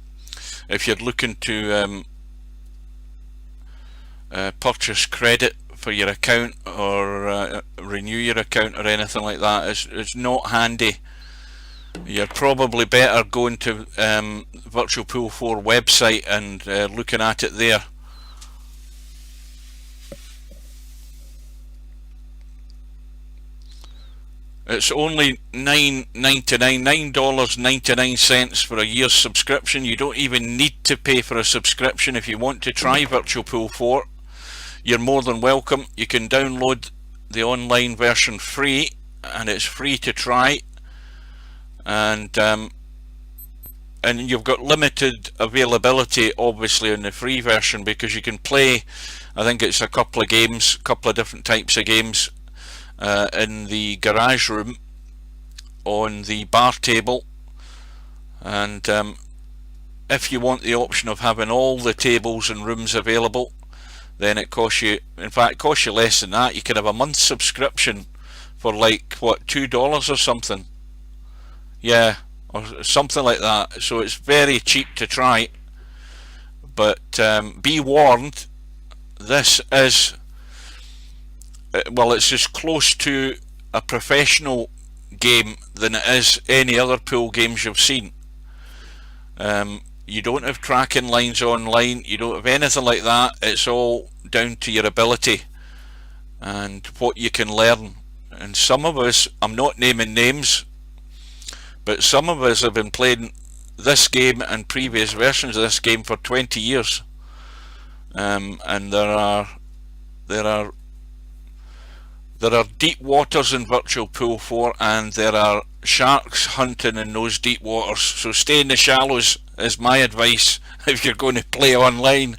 purchase credit for your account or renew your account or anything like that. It's not handy. You're probably better going to Virtual Pool 4 website and looking at it there. It's only $9.99 for a year's subscription. You don't even need to pay for a subscription if you want to try Virtual Pool 4. You're more than welcome. You can download the online version free, and it's free to try. And you've got limited availability obviously on the free version, because you can play, I think it's a couple of different types of games in the garage room on the bar table. And if you want the option of having all the tables and rooms available, then it costs you, in fact it costs you less than that. You can have a month's subscription for like, what, $2 or something. Yeah, or something like that. So it's very cheap to try. But be warned, this is, well, it's as close to a professional game than it is any other pool games you've seen. You don't have tracking lines online, you don't have anything like that. It's all down to your ability and what you can learn. And some of us, I'm not naming names, but some of us have been playing this game and previous versions of this game for 20 years. And there are deep waters in Virtual Pool 4, and there are sharks hunting in those deep waters. So stay in the shallows is my advice if you're going to play online.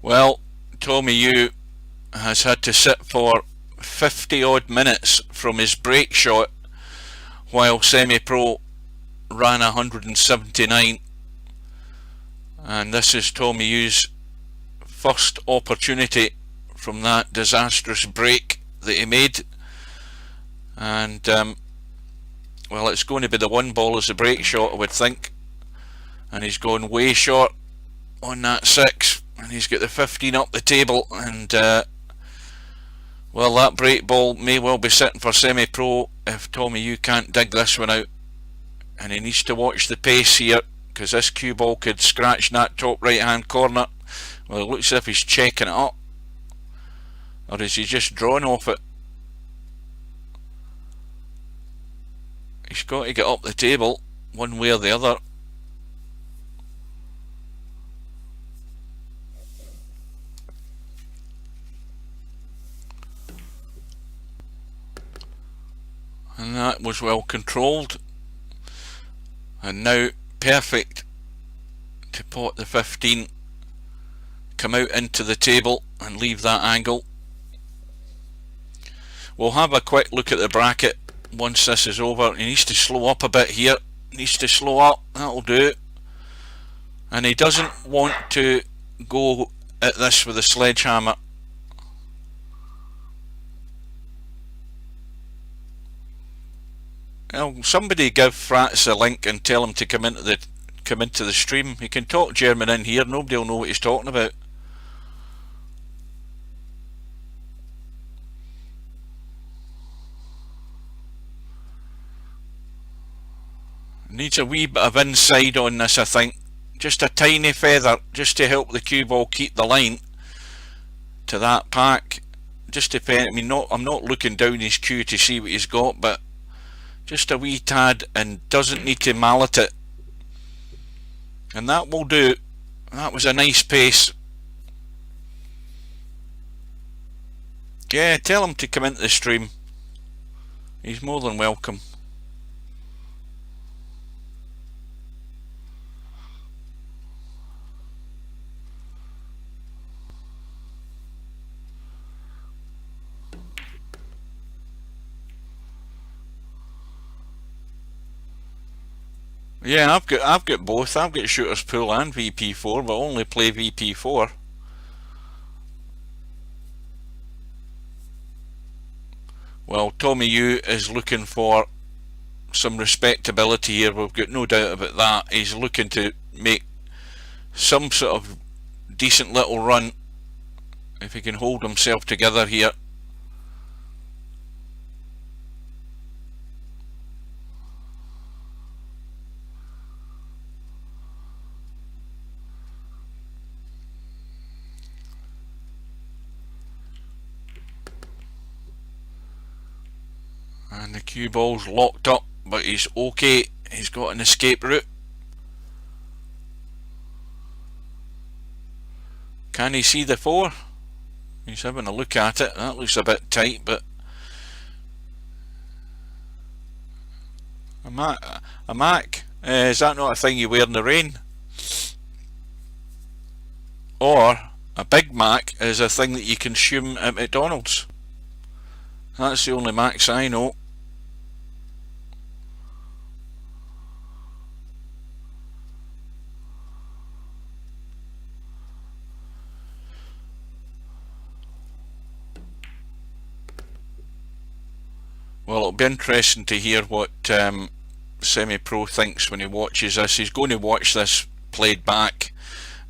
Well, Tommyue has had to sit for 50 odd minutes from his break shot, while SemiPro ran 179, and this is Tommyue's first opportunity from that disastrous break that he made. And well, it's going to be the one ball as a break shot, I would think, and he's going way short on that 6, and he's got the 15 up the table. And well, that break ball may well be sitting for SemiPro if Tommyue can't dig this one out. And he needs to watch the pace here, because this cue ball could scratch in that top right hand corner. Well, it looks as if he's checking it up, or is he just drawn off it? He's got to get up the table one way or the other. And that was well controlled, and now perfect to pot the 15, come out into the table and leave that angle. We'll have a quick look at the bracket once this is over. He needs to slow up a bit here, needs to slow up, that'll do. And he doesn't want to go at this with a sledgehammer. Well, somebody give Frats a link and tell him to come into the stream. He can talk German in here, nobody will know what he's talking about. Needs a wee bit of inside on this, I think. just a tiny feather, just to help the cue ball keep the line to that pack. Just depend. I mean, I'm not looking down his cue to see what he's got, but just a wee tad, and doesn't need to mallet it, and that will do. That was a nice pace. Yeah, tell him to come into the stream. He's more than welcome. Yeah, I've got both. I've got Shooter's Pool and VP4, but I only play VP4. Well, Tommyue is looking for some respectability here. We've got no doubt about that. He's looking to make some sort of decent little run if he can hold himself together here. And the cue ball's locked up, but he's okay. He's got an escape route. Can he see the 4? He's having a look at it. That looks a bit tight, but a Mac, is that not a thing you wear in the rain? Or a Big Mac is a thing that you consume at McDonald's. That's the only Macs I know. Well, it'll be interesting to hear what SemiPro thinks when he watches this. He's going to watch this played back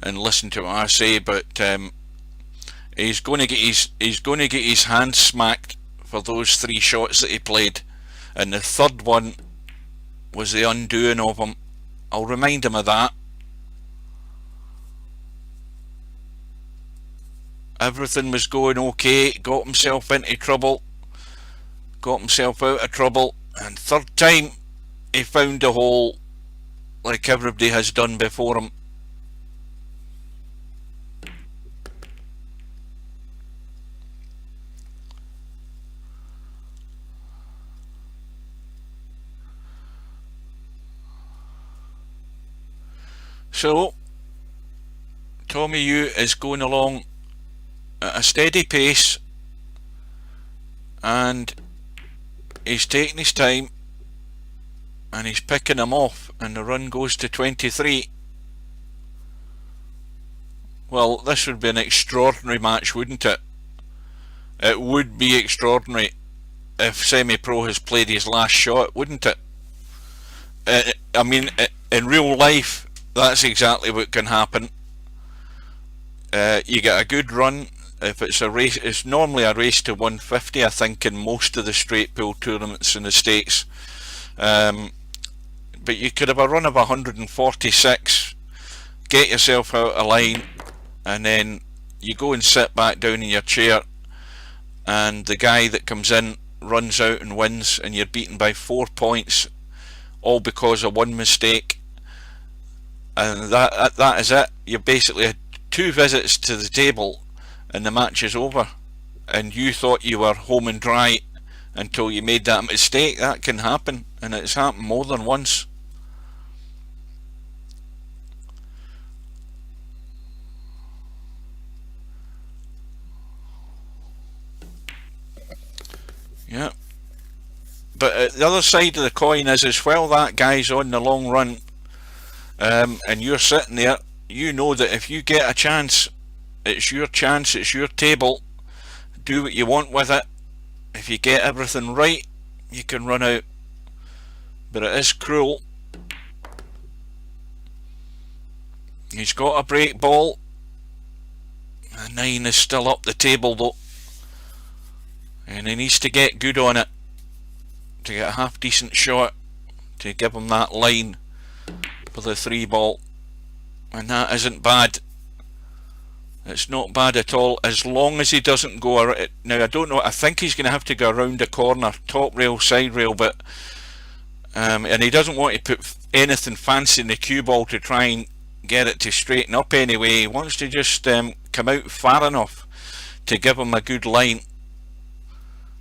and listen to what I say, but he's going to get his hands smacked for those 3 shots that he played, and the third one was the undoing of him. I'll remind him of that. Everything was going okay, got himself into trouble, got himself out of trouble, and third time he found a hole like everybody has done before him. So Tommyue is going along at a steady pace, and he's taking his time, and he's picking them off, and the run goes to 23. Well, this would be an extraordinary match, wouldn't it? It would be extraordinary if SemiPro has played his last shot, wouldn't it? I mean, in real life, that's exactly what can happen. You get a good run. If it's a race, it's normally a race to 150, I think, in most of the straight pool tournaments in the States. But you could have a run of 146, get yourself out of line, and then you go and sit back down in your chair, and the guy that comes in runs out and wins, and you're beaten by 4 points, all because of one mistake. And that is it. You basically had 2 visits to the table and the match is over, and you thought you were home and dry until you made that mistake. That can happen, and it's happened more than once. Yeah, but the other side of the coin is while that guy's on the long run, and you're sitting there, you know that if you get a chance, it's your chance, it's your table. Do what you want with it. If you get everything right, you can run out. But it is cruel. He's got a break ball. A 9 is still up the table though, and he needs to get good on it to get a half decent shot to give him that line for the 3 ball. and that isn't bad. It's not bad at all, as long as he doesn't go around. Now I don't know, I think he's going to have to go around the corner, top rail, side rail, but and he doesn't want to put anything fancy in the cue ball to try and get it to straighten up anyway. He wants to just come out far enough to give him a good line.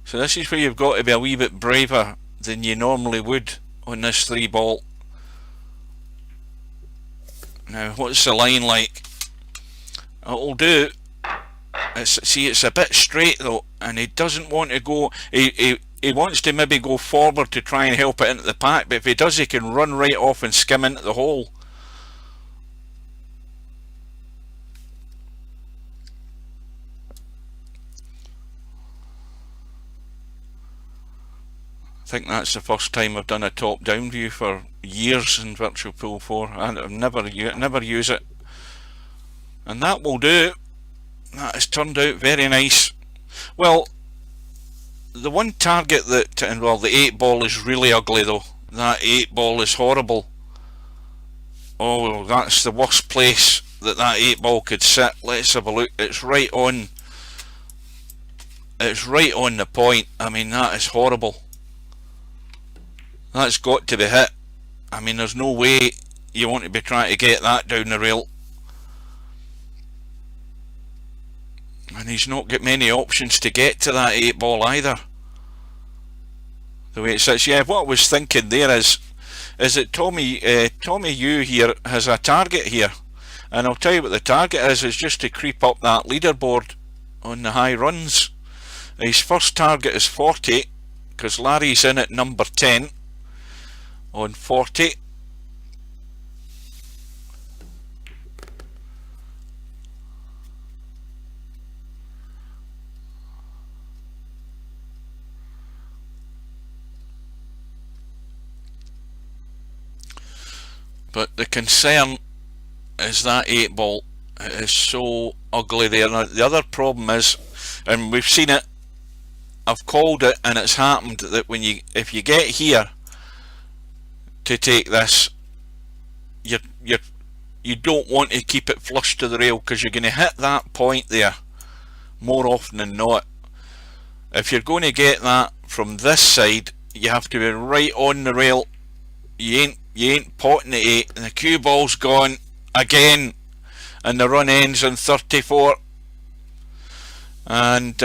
So this is where you've got to be a wee bit braver than you normally would on this 3 ball. Now what's the line like? It'll do. See, it's a bit straight though, and he doesn't want to go. He wants to maybe go forward to try and help it into the pack, but if he does, he can run right off and skim into the hole. I think that's the first time I've done a top-down view for years in Virtual Pool 4, and I've never use it. And that will do. That has turned out very nice. Well, the one target that, and well, the 8 ball is really ugly though. That 8 ball is horrible. Oh, that's the worst place that 8 ball could sit. Let's have a look. It's right on. It's right on the point. I mean, that is horrible. That's got to be hit. I mean, there's no way you want to be trying to get that down the rail. And he's not got many options to get to that 8 ball either. The way it sits. Yeah, what I was thinking there is that Tommyue here has a target here. And I'll tell you what the target is just to creep up that leaderboard on the high runs. His first target is 40, because Larry's in at number 10 on 40. But the concern is that 8 ball. It is so ugly there. Now, the other problem is, and we've seen it, I've called it and it's happened, that if you get here to take this, you don't want to keep it flush to the rail, because you're going to hit that point there more often than not. If you're going to get that from this side, you have to be right on the rail. You ain't potting the 8, and the cue ball's gone again, and the run ends on 34. And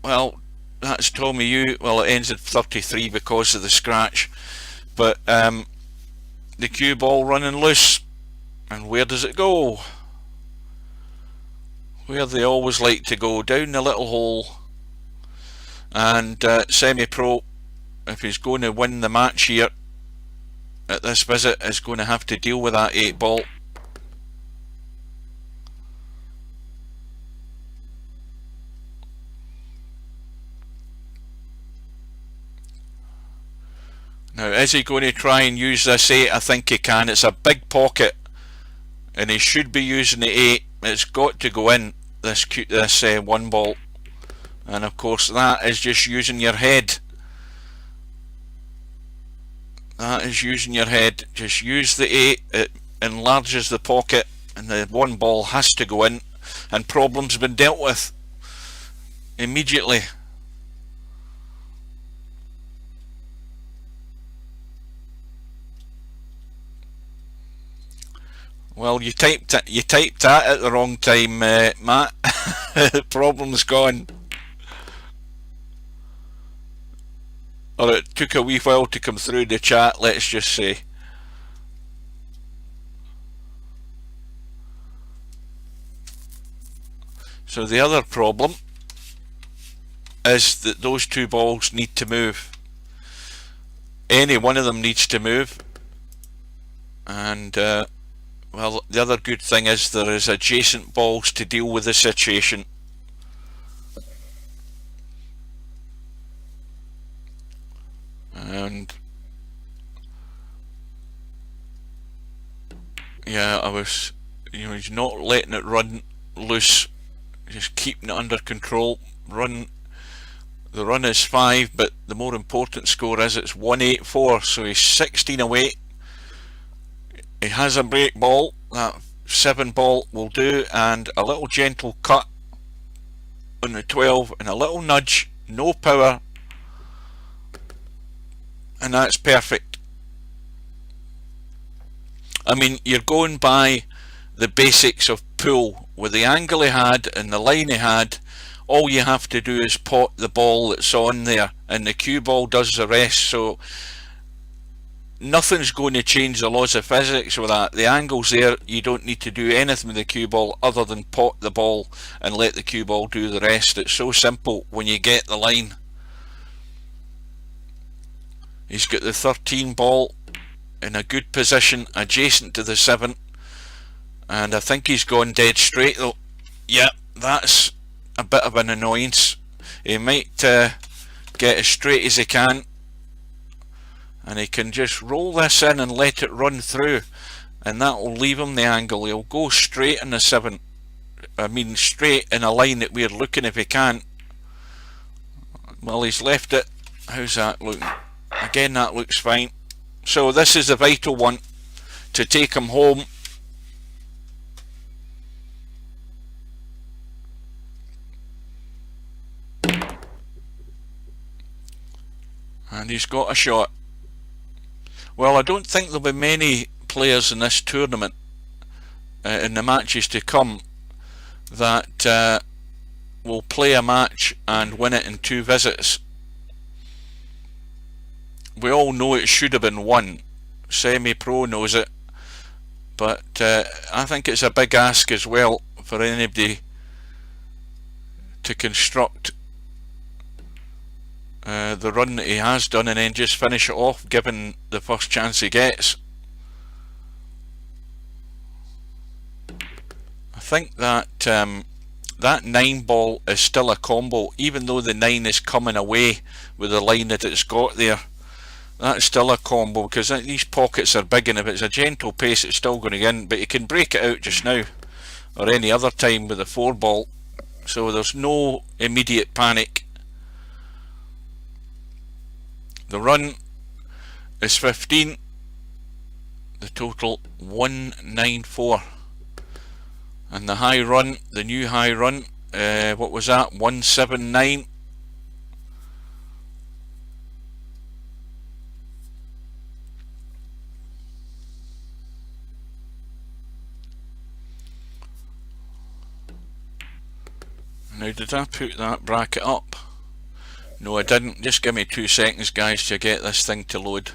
well, that's Tommyue. Well, it ends at 33 because of the scratch, but the cue ball running loose, and where does it go? Where they always like to go, down the little hole. And SemiPro, if he's going to win the match here at this visit, is going to have to deal with that 8 ball. Now, is he going to try and use this 8? I think he can. It's a big pocket, and he should be using the 8. It's got to go in, this 1 ball. And of course, that is just using your head. That is using your head. Just use the 8. It enlarges the pocket, and the 1 ball has to go in, and problems been dealt with immediately. Well, you typed that at the wrong time, Matt. The problem's gone. Or it took a wee while to come through the chat, let's just say. So the other problem is that those 2 balls need to move. Any one of them needs to move. And well, the other good thing is there is adjacent balls to deal with the situation. And yeah, he's not letting it run loose, just keeping it under control. The run is 5, but the more important score is it's 184, so he's 16 away. He has a break ball, That 7 ball will do, and a little gentle cut on the 12 and a little nudge, no power, and that's perfect. I mean, you're going by the basics of pool. With the angle he had and the line he had, all you have to do is pot the ball that's on there, and the cue ball does the rest. So nothing's going to change the laws of physics with that. The angle's there, you don't need to do anything with the cue ball other than pot the ball and let the cue ball do the rest. It's so simple when you get the line. He's got the 13 ball in a good position adjacent to the 7, and I think he's gone dead straight though. Yeah, that's a bit of an annoyance. He might get as straight as he can, and he can just roll this in and let it run through, and that will leave him the angle. He'll go straight in the 7, I mean straight in a line that we're looking if he can. Well, he's left it. How's that looking? Again, that looks fine. So this is the vital one to take him home. And he's got a shot. Well, I don't think there'll be many players in this tournament, in the matches to come, that will play a match and win it in 2 visits. We all know it should have been 1. SemiPro knows it, but I think it's a big ask as well for anybody to construct the run that he has done and then just finish it off given the first chance he gets. I think that that 9 ball is still a combo, even though the 9 is coming away with the line that it's got there. That's still a combo because these pockets are big, and if it's a gentle pace it's still going to get in, but you can break it out just now or any other time with the 4 ball, so there's no immediate panic. The run is 15, the total 194, and the high run, the new high run, what was that, 179. Now, did I put that bracket up? No, I didn't. Just give me 2 seconds, guys, to get this thing to load.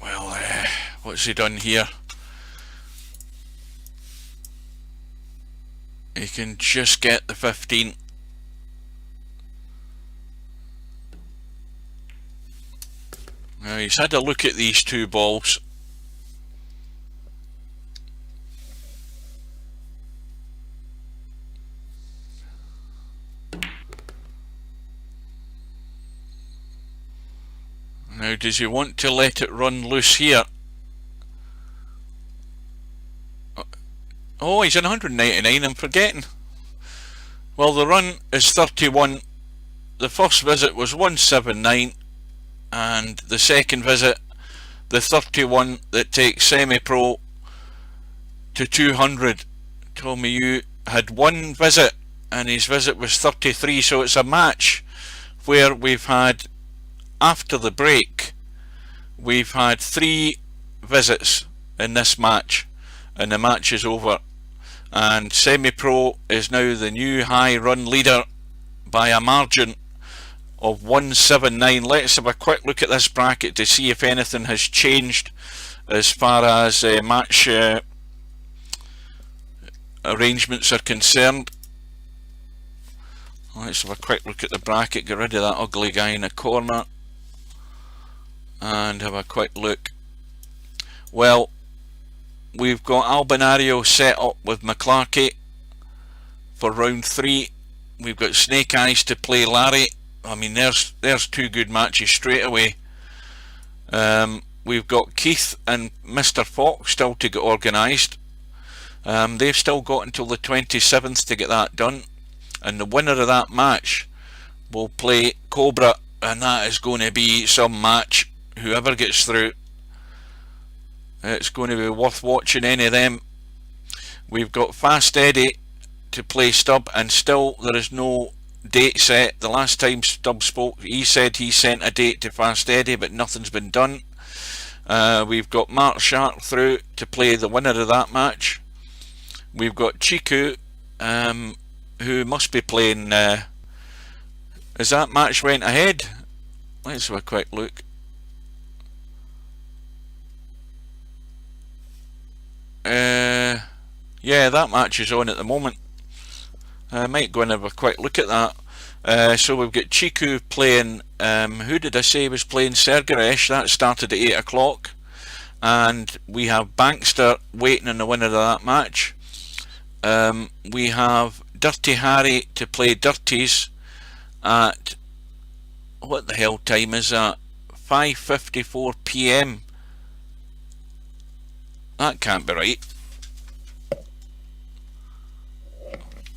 Well, what's he done here? He can just get the 15. Now, he's had a look at these 2 balls. Now, does he want to let it run loose here? Oh, he's in 199, I'm forgetting. Well, the run is 31. The first visit was 179. And the second visit, the 31 that takes SemiPro to 200. Tommyue had 1 visit and his visit was 33, so it's a match where we've had, after the break, we've had 3 visits in this match, and the match is over, and SemiPro is now the new high run leader by a margin of 179. Let's have a quick look at this bracket to see if anything has changed as far as match arrangements are concerned. Let's have a quick look at the bracket, get rid of that ugly guy in the corner, and have a quick look. Well, we've got Albinario set up with McClarkey for round 3. We've got Snake Eyes to play Larry. I mean, there's 2 good matches straight away. We've got Keith and Mr. Fox still to get organised. They've still got until the 27th to get that done, and the winner of that match will play Cobra, and that is going to be some match. Whoever gets through, it's going to be worth watching any of them. We've got Fast Eddie to play Stubb, and still there is no date set. The last time Stubb spoke, he said he sent a date to Fast Eddie, but nothing's been done. We've got Mark Sharp through to play the winner of that match. We've got Chiku, who must be playing. As that match went ahead, let's have a quick look. Yeah, that match is on at the moment. I might go and have a quick look at that. So we've got Chiku playing, who did I say was playing? Sergaresh. That started at 8 o'clock. And we have Bankster waiting on the winner of that match. We have Dirty Harry to play Dirties at, what the hell time is that? 5:54 PM. That can't be right.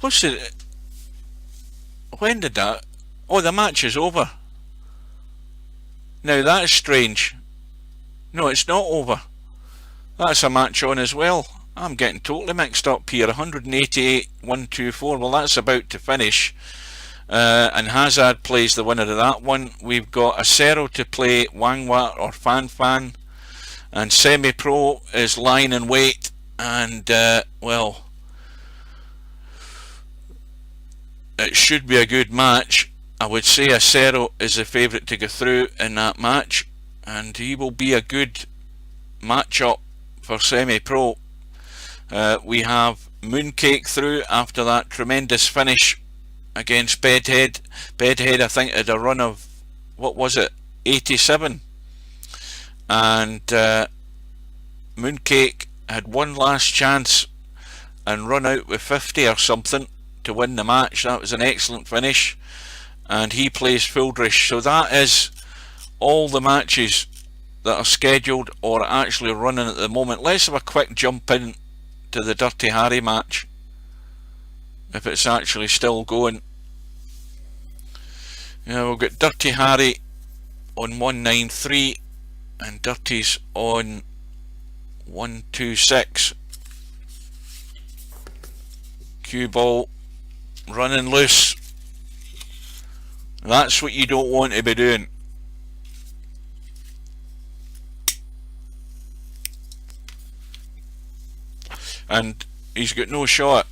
What's it? When did that? Oh, the match is over. Now that's strange. No, it's not over. That's a match on as well. I'm getting totally mixed up here. 188, 124. Well, that's about to finish. And Hazard plays the winner of that one. We've got Acero to play Wangwa or Fan Fan. And SemiPro is lying in wait. And, well, it should be a good match. I would say Acero is the favourite to go through in that match. And he will be a good match-up for SemiPro. We have Mooncake through after that tremendous finish against Bedhead. Bedhead, I think, had a run of, what was it, 87. And Mooncake had one last chance and run out with 50 or something to win the match. That was an excellent finish. And he plays Fuldrish. So that is all the matches that are scheduled or actually running at the moment. Let's have a quick jump in to the Dirty Harry match, if it's actually still going. Yeah, we've got Dirty Harry on 193 and Dirty's on 126. Cue ball running loose. That's what you don't want to be doing. And he's got no shot.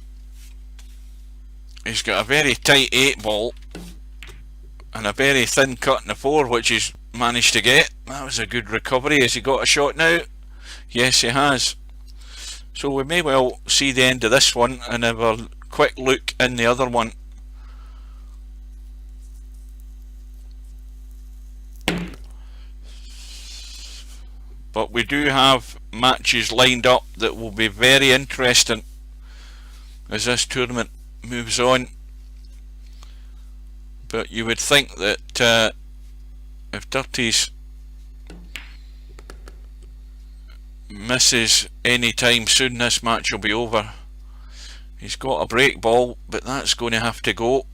He's got a very tight 8 ball and a very thin cut in the 4, which he's managed to get. That was a good recovery. Has he got a shot now? Yes, he has. So we may well see the end of this one and have a quick look in the other one. But we do have matches lined up that will be very interesting as this tournament moves on. But you would think that if Dirties misses any time soon, this match will be over. He's got a break ball, but that's going to have to go.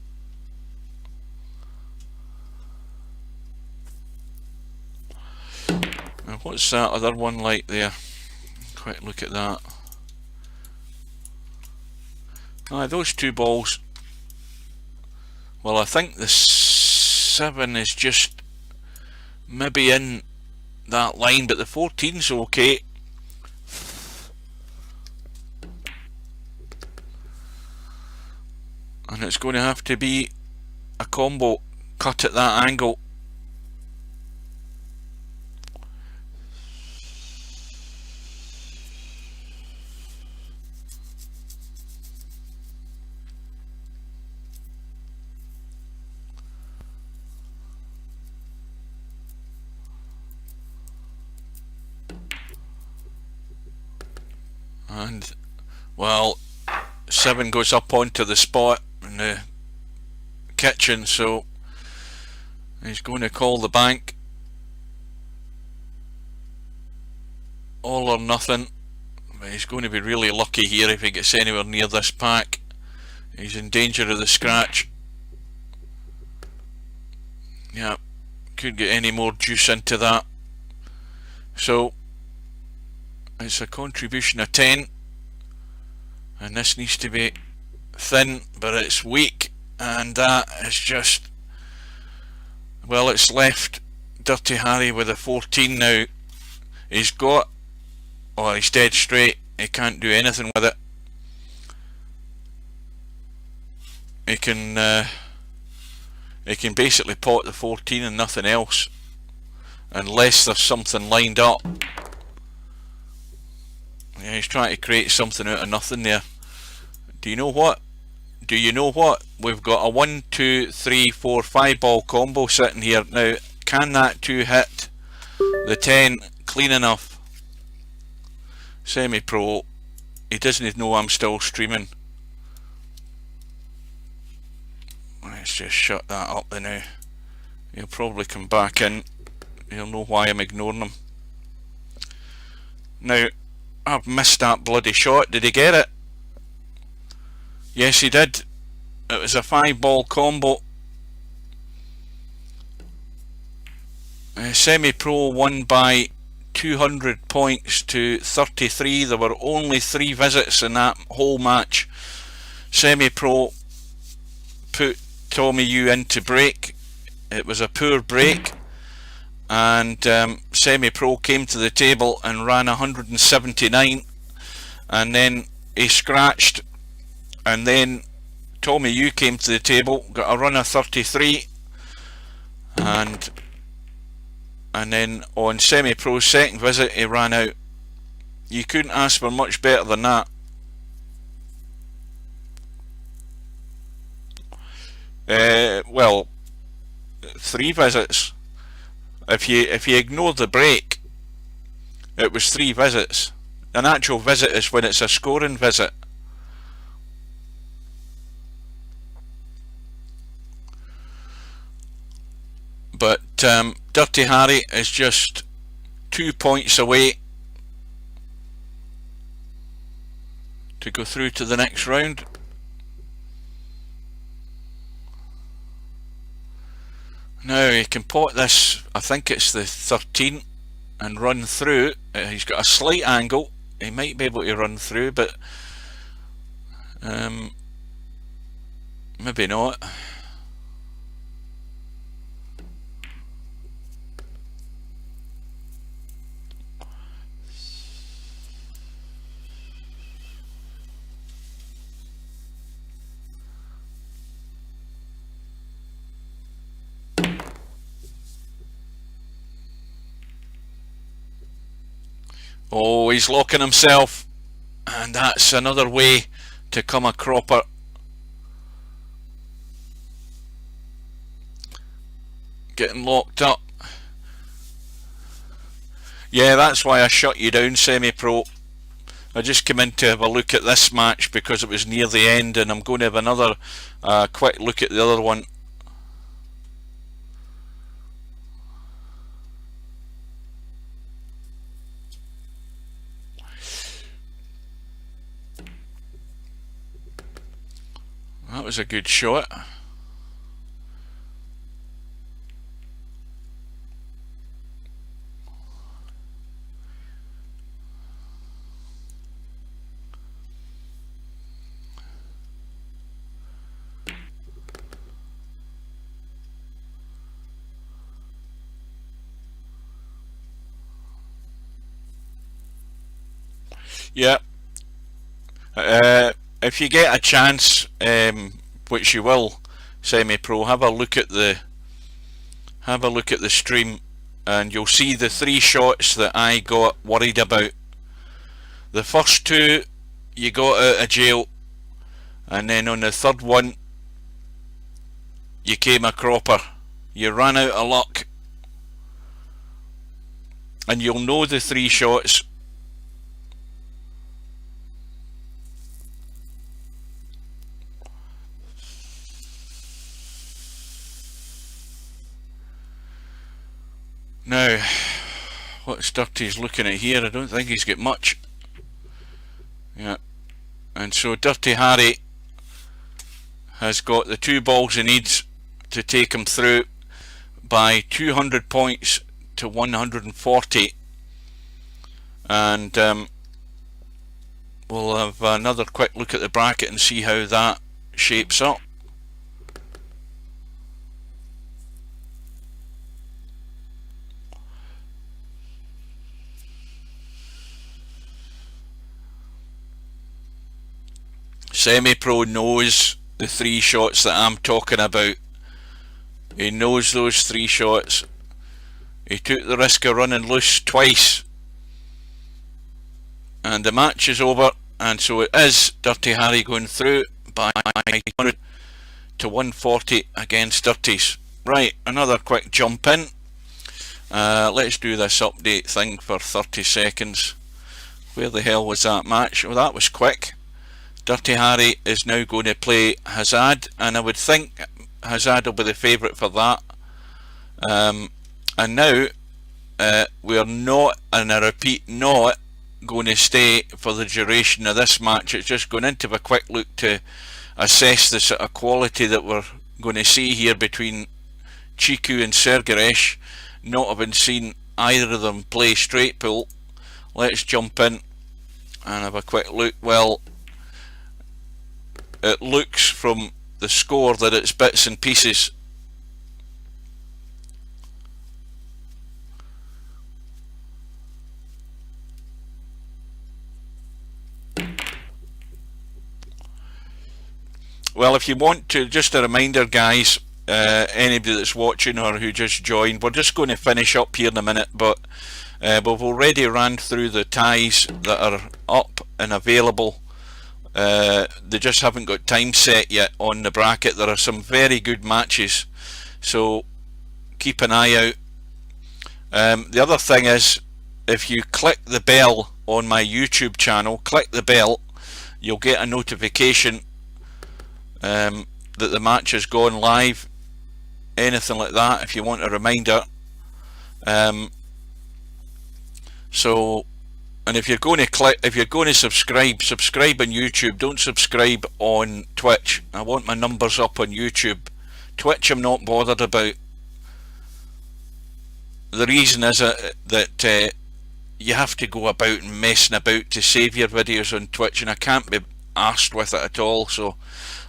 Now what's that other one like there? Quick look at that. Those 2 balls. Well, I think the 7 is just maybe in that line, but the 14's okay. And it's going to have to be a combo cut at that angle. And, well, 7 goes up onto the spot in the kitchen, so he's going to call the bank. All or nothing. he's going to be really lucky here if he gets anywhere near this pack. He's in danger of the scratch. Yeah, couldn't get any more juice into that. So it's a contribution of 10, and this needs to be thin, but it's weak, and that is just, well, it's left Dirty Harry with a 14 now. He's got, oh, he's dead straight, he can't do anything with it. He can basically pot the 14 and nothing else, unless there's something lined up. Yeah, he's trying to create something out of nothing there. Do you know what? We've got a 1, 2, 3, 4, 5 ball combo sitting here. Now, can that 2 hit the 10 clean enough? SemiPro, he doesn't know I'm still streaming. Let's just shut that up there now. He'll probably come back in. He'll know why I'm ignoring him. Now, I've missed that bloody shot. Did he get it? Yes, he did. It was a 5 ball combo. SemiPro won by 200 points to 33. There were only 3 visits in that whole match. SemiPro put Tommyue into break. It was a poor break, and SemiPro came to the table and ran 179, and then he scratched, and then Tommyue came to the table, got a run of 33, and then on SemiPro's second visit he ran out. You couldn't ask for much better than that. Well, 3 visits. If you ignore the break, it was 3 visits. An actual visit is when it's a scoring visit. But Dirty Harry is just 2 points away to go through to the next round. Now he can pot this, I think it's the 13, and run through. He's got a slight angle, he might be able to run through, but maybe not. Oh, he's locking himself, and that's another way to come a cropper. Getting locked up. Yeah, that's why I shut you down, SemiPro. I just came in to have a look at this match because it was near the end, and I'm going to have another quick look at the other one. That was a good shot. Yeah. If you get a chance, which you will, SemiPro, have a look at the stream, and you'll see the 3 shots that I got worried about. The first 2 you got out of jail, and then on the third one you came a cropper. You ran out of luck, and you'll know the 3 shots. Now, what's Dirty's looking at here? I don't think he's got much. Yeah. And so Dirty Harry has got the 2 balls he needs to take him through by 200 points to 140. And we'll have another quick look at the bracket and see how that shapes up. SemiPro knows the 3 shots that I'm talking about. He knows those 3 shots. He took the risk of running loose twice. And the match is over, and so it is Dirty Harry going through by 100 to 140 against Dirties. Right, another quick jump in. Let's do this update thing for 30 seconds. Where the hell was that match? Well, that was quick. Dirty Harry is now going to play Hazard, and I would think Hazard will be the favourite for that. And now we are not, and I repeat, not going to stay for the duration of this match. It's just going into a quick look to assess the sort of quality that we're going to see here between Chiku and Sergaresh. Not having seen either of them play straight pool. Let's jump in and have a quick look. Well, it looks from the score that it's bits and pieces. Well, if you want to, just a reminder guys, anybody that's watching or who just joined, we're just going to finish up here in a minute, but we've already ran through the ties that are up and available. They just haven't got time set yet on the bracket. There are some very good matches, so keep an eye out. The other thing is, if you click the bell on my YouTube channel, click the bell, you'll get a notification that the match has gone live, anything like that, if you want a reminder. So, and if you're going to subscribe on YouTube. Don't subscribe on Twitch. I want my numbers up on YouTube. Twitch I'm not bothered about. The reason is that you have to go about and messing about to save your videos on Twitch, and I can't be arsed with it at all. So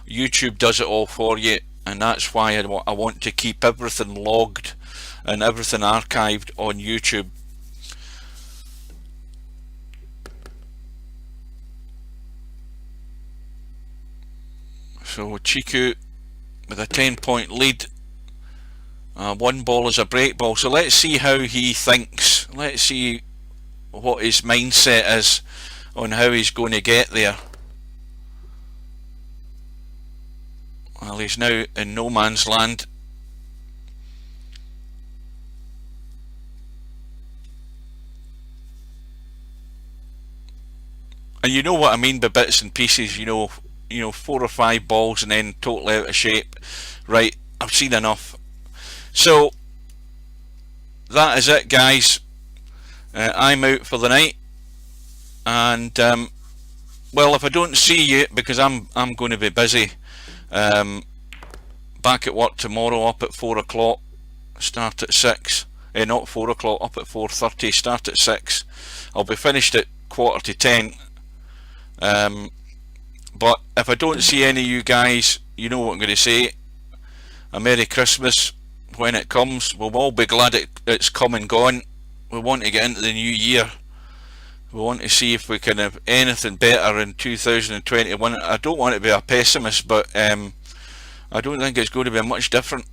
YouTube does it all for you, and that's why I want to keep everything logged and everything archived on YouTube. So Chiku with a 10-point lead. 1 ball is a break ball. So let's see how he thinks. Let's see what his mindset is on how he's going to get there. Well, he's now in no man's land. And you know what I mean by bits and pieces, you know 4 or 5 balls and then totally out of shape. Right, I've seen enough. So that is it guys. I'm out for the night, and well, if I don't see you, because I'm going to be busy, back at work tomorrow, up at 4 o'clock, start at 6, not 4 o'clock, up at 4:30, start at 6. I'll be finished at 9:45. But if I don't see any of you guys, you know what I'm going to say. A Merry Christmas when it comes. We'll all be glad it's come and gone. We want to get into the new year. We want to see if we can have anything better in 2021. I don't want to be a pessimist, but I don't think it's going to be much different,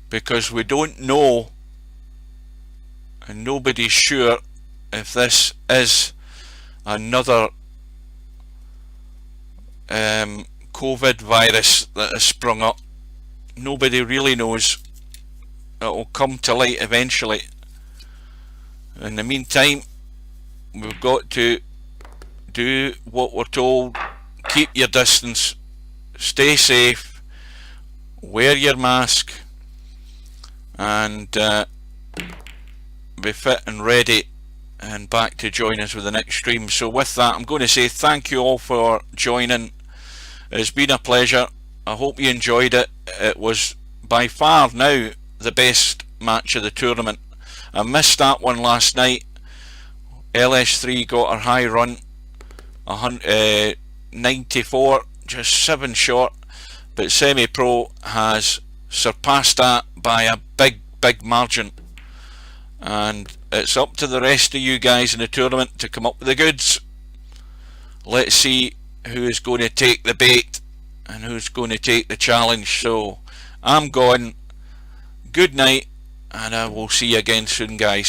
because we don't know, and nobody's sure if this is another COVID virus that has sprung up. Nobody really knows. It will come to light eventually. In the meantime, we've got to do what we're told. Keep your distance, stay safe, wear your mask, and be fit and ready and back to join us with the next stream. So with that, I'm going to say thank you all for joining. It's been a pleasure. I hope you enjoyed it. It was by far now the best match of the tournament. I missed that one last night. LS3 got her high run, 94, just 7 short, but SemiPro has surpassed that by a big margin, and it's up to the rest of you guys in the tournament to come up with the goods. Let's see who is going to take the bait and who's going to take the challenge. So I'm gone. Good night, and I will see you again soon, guys.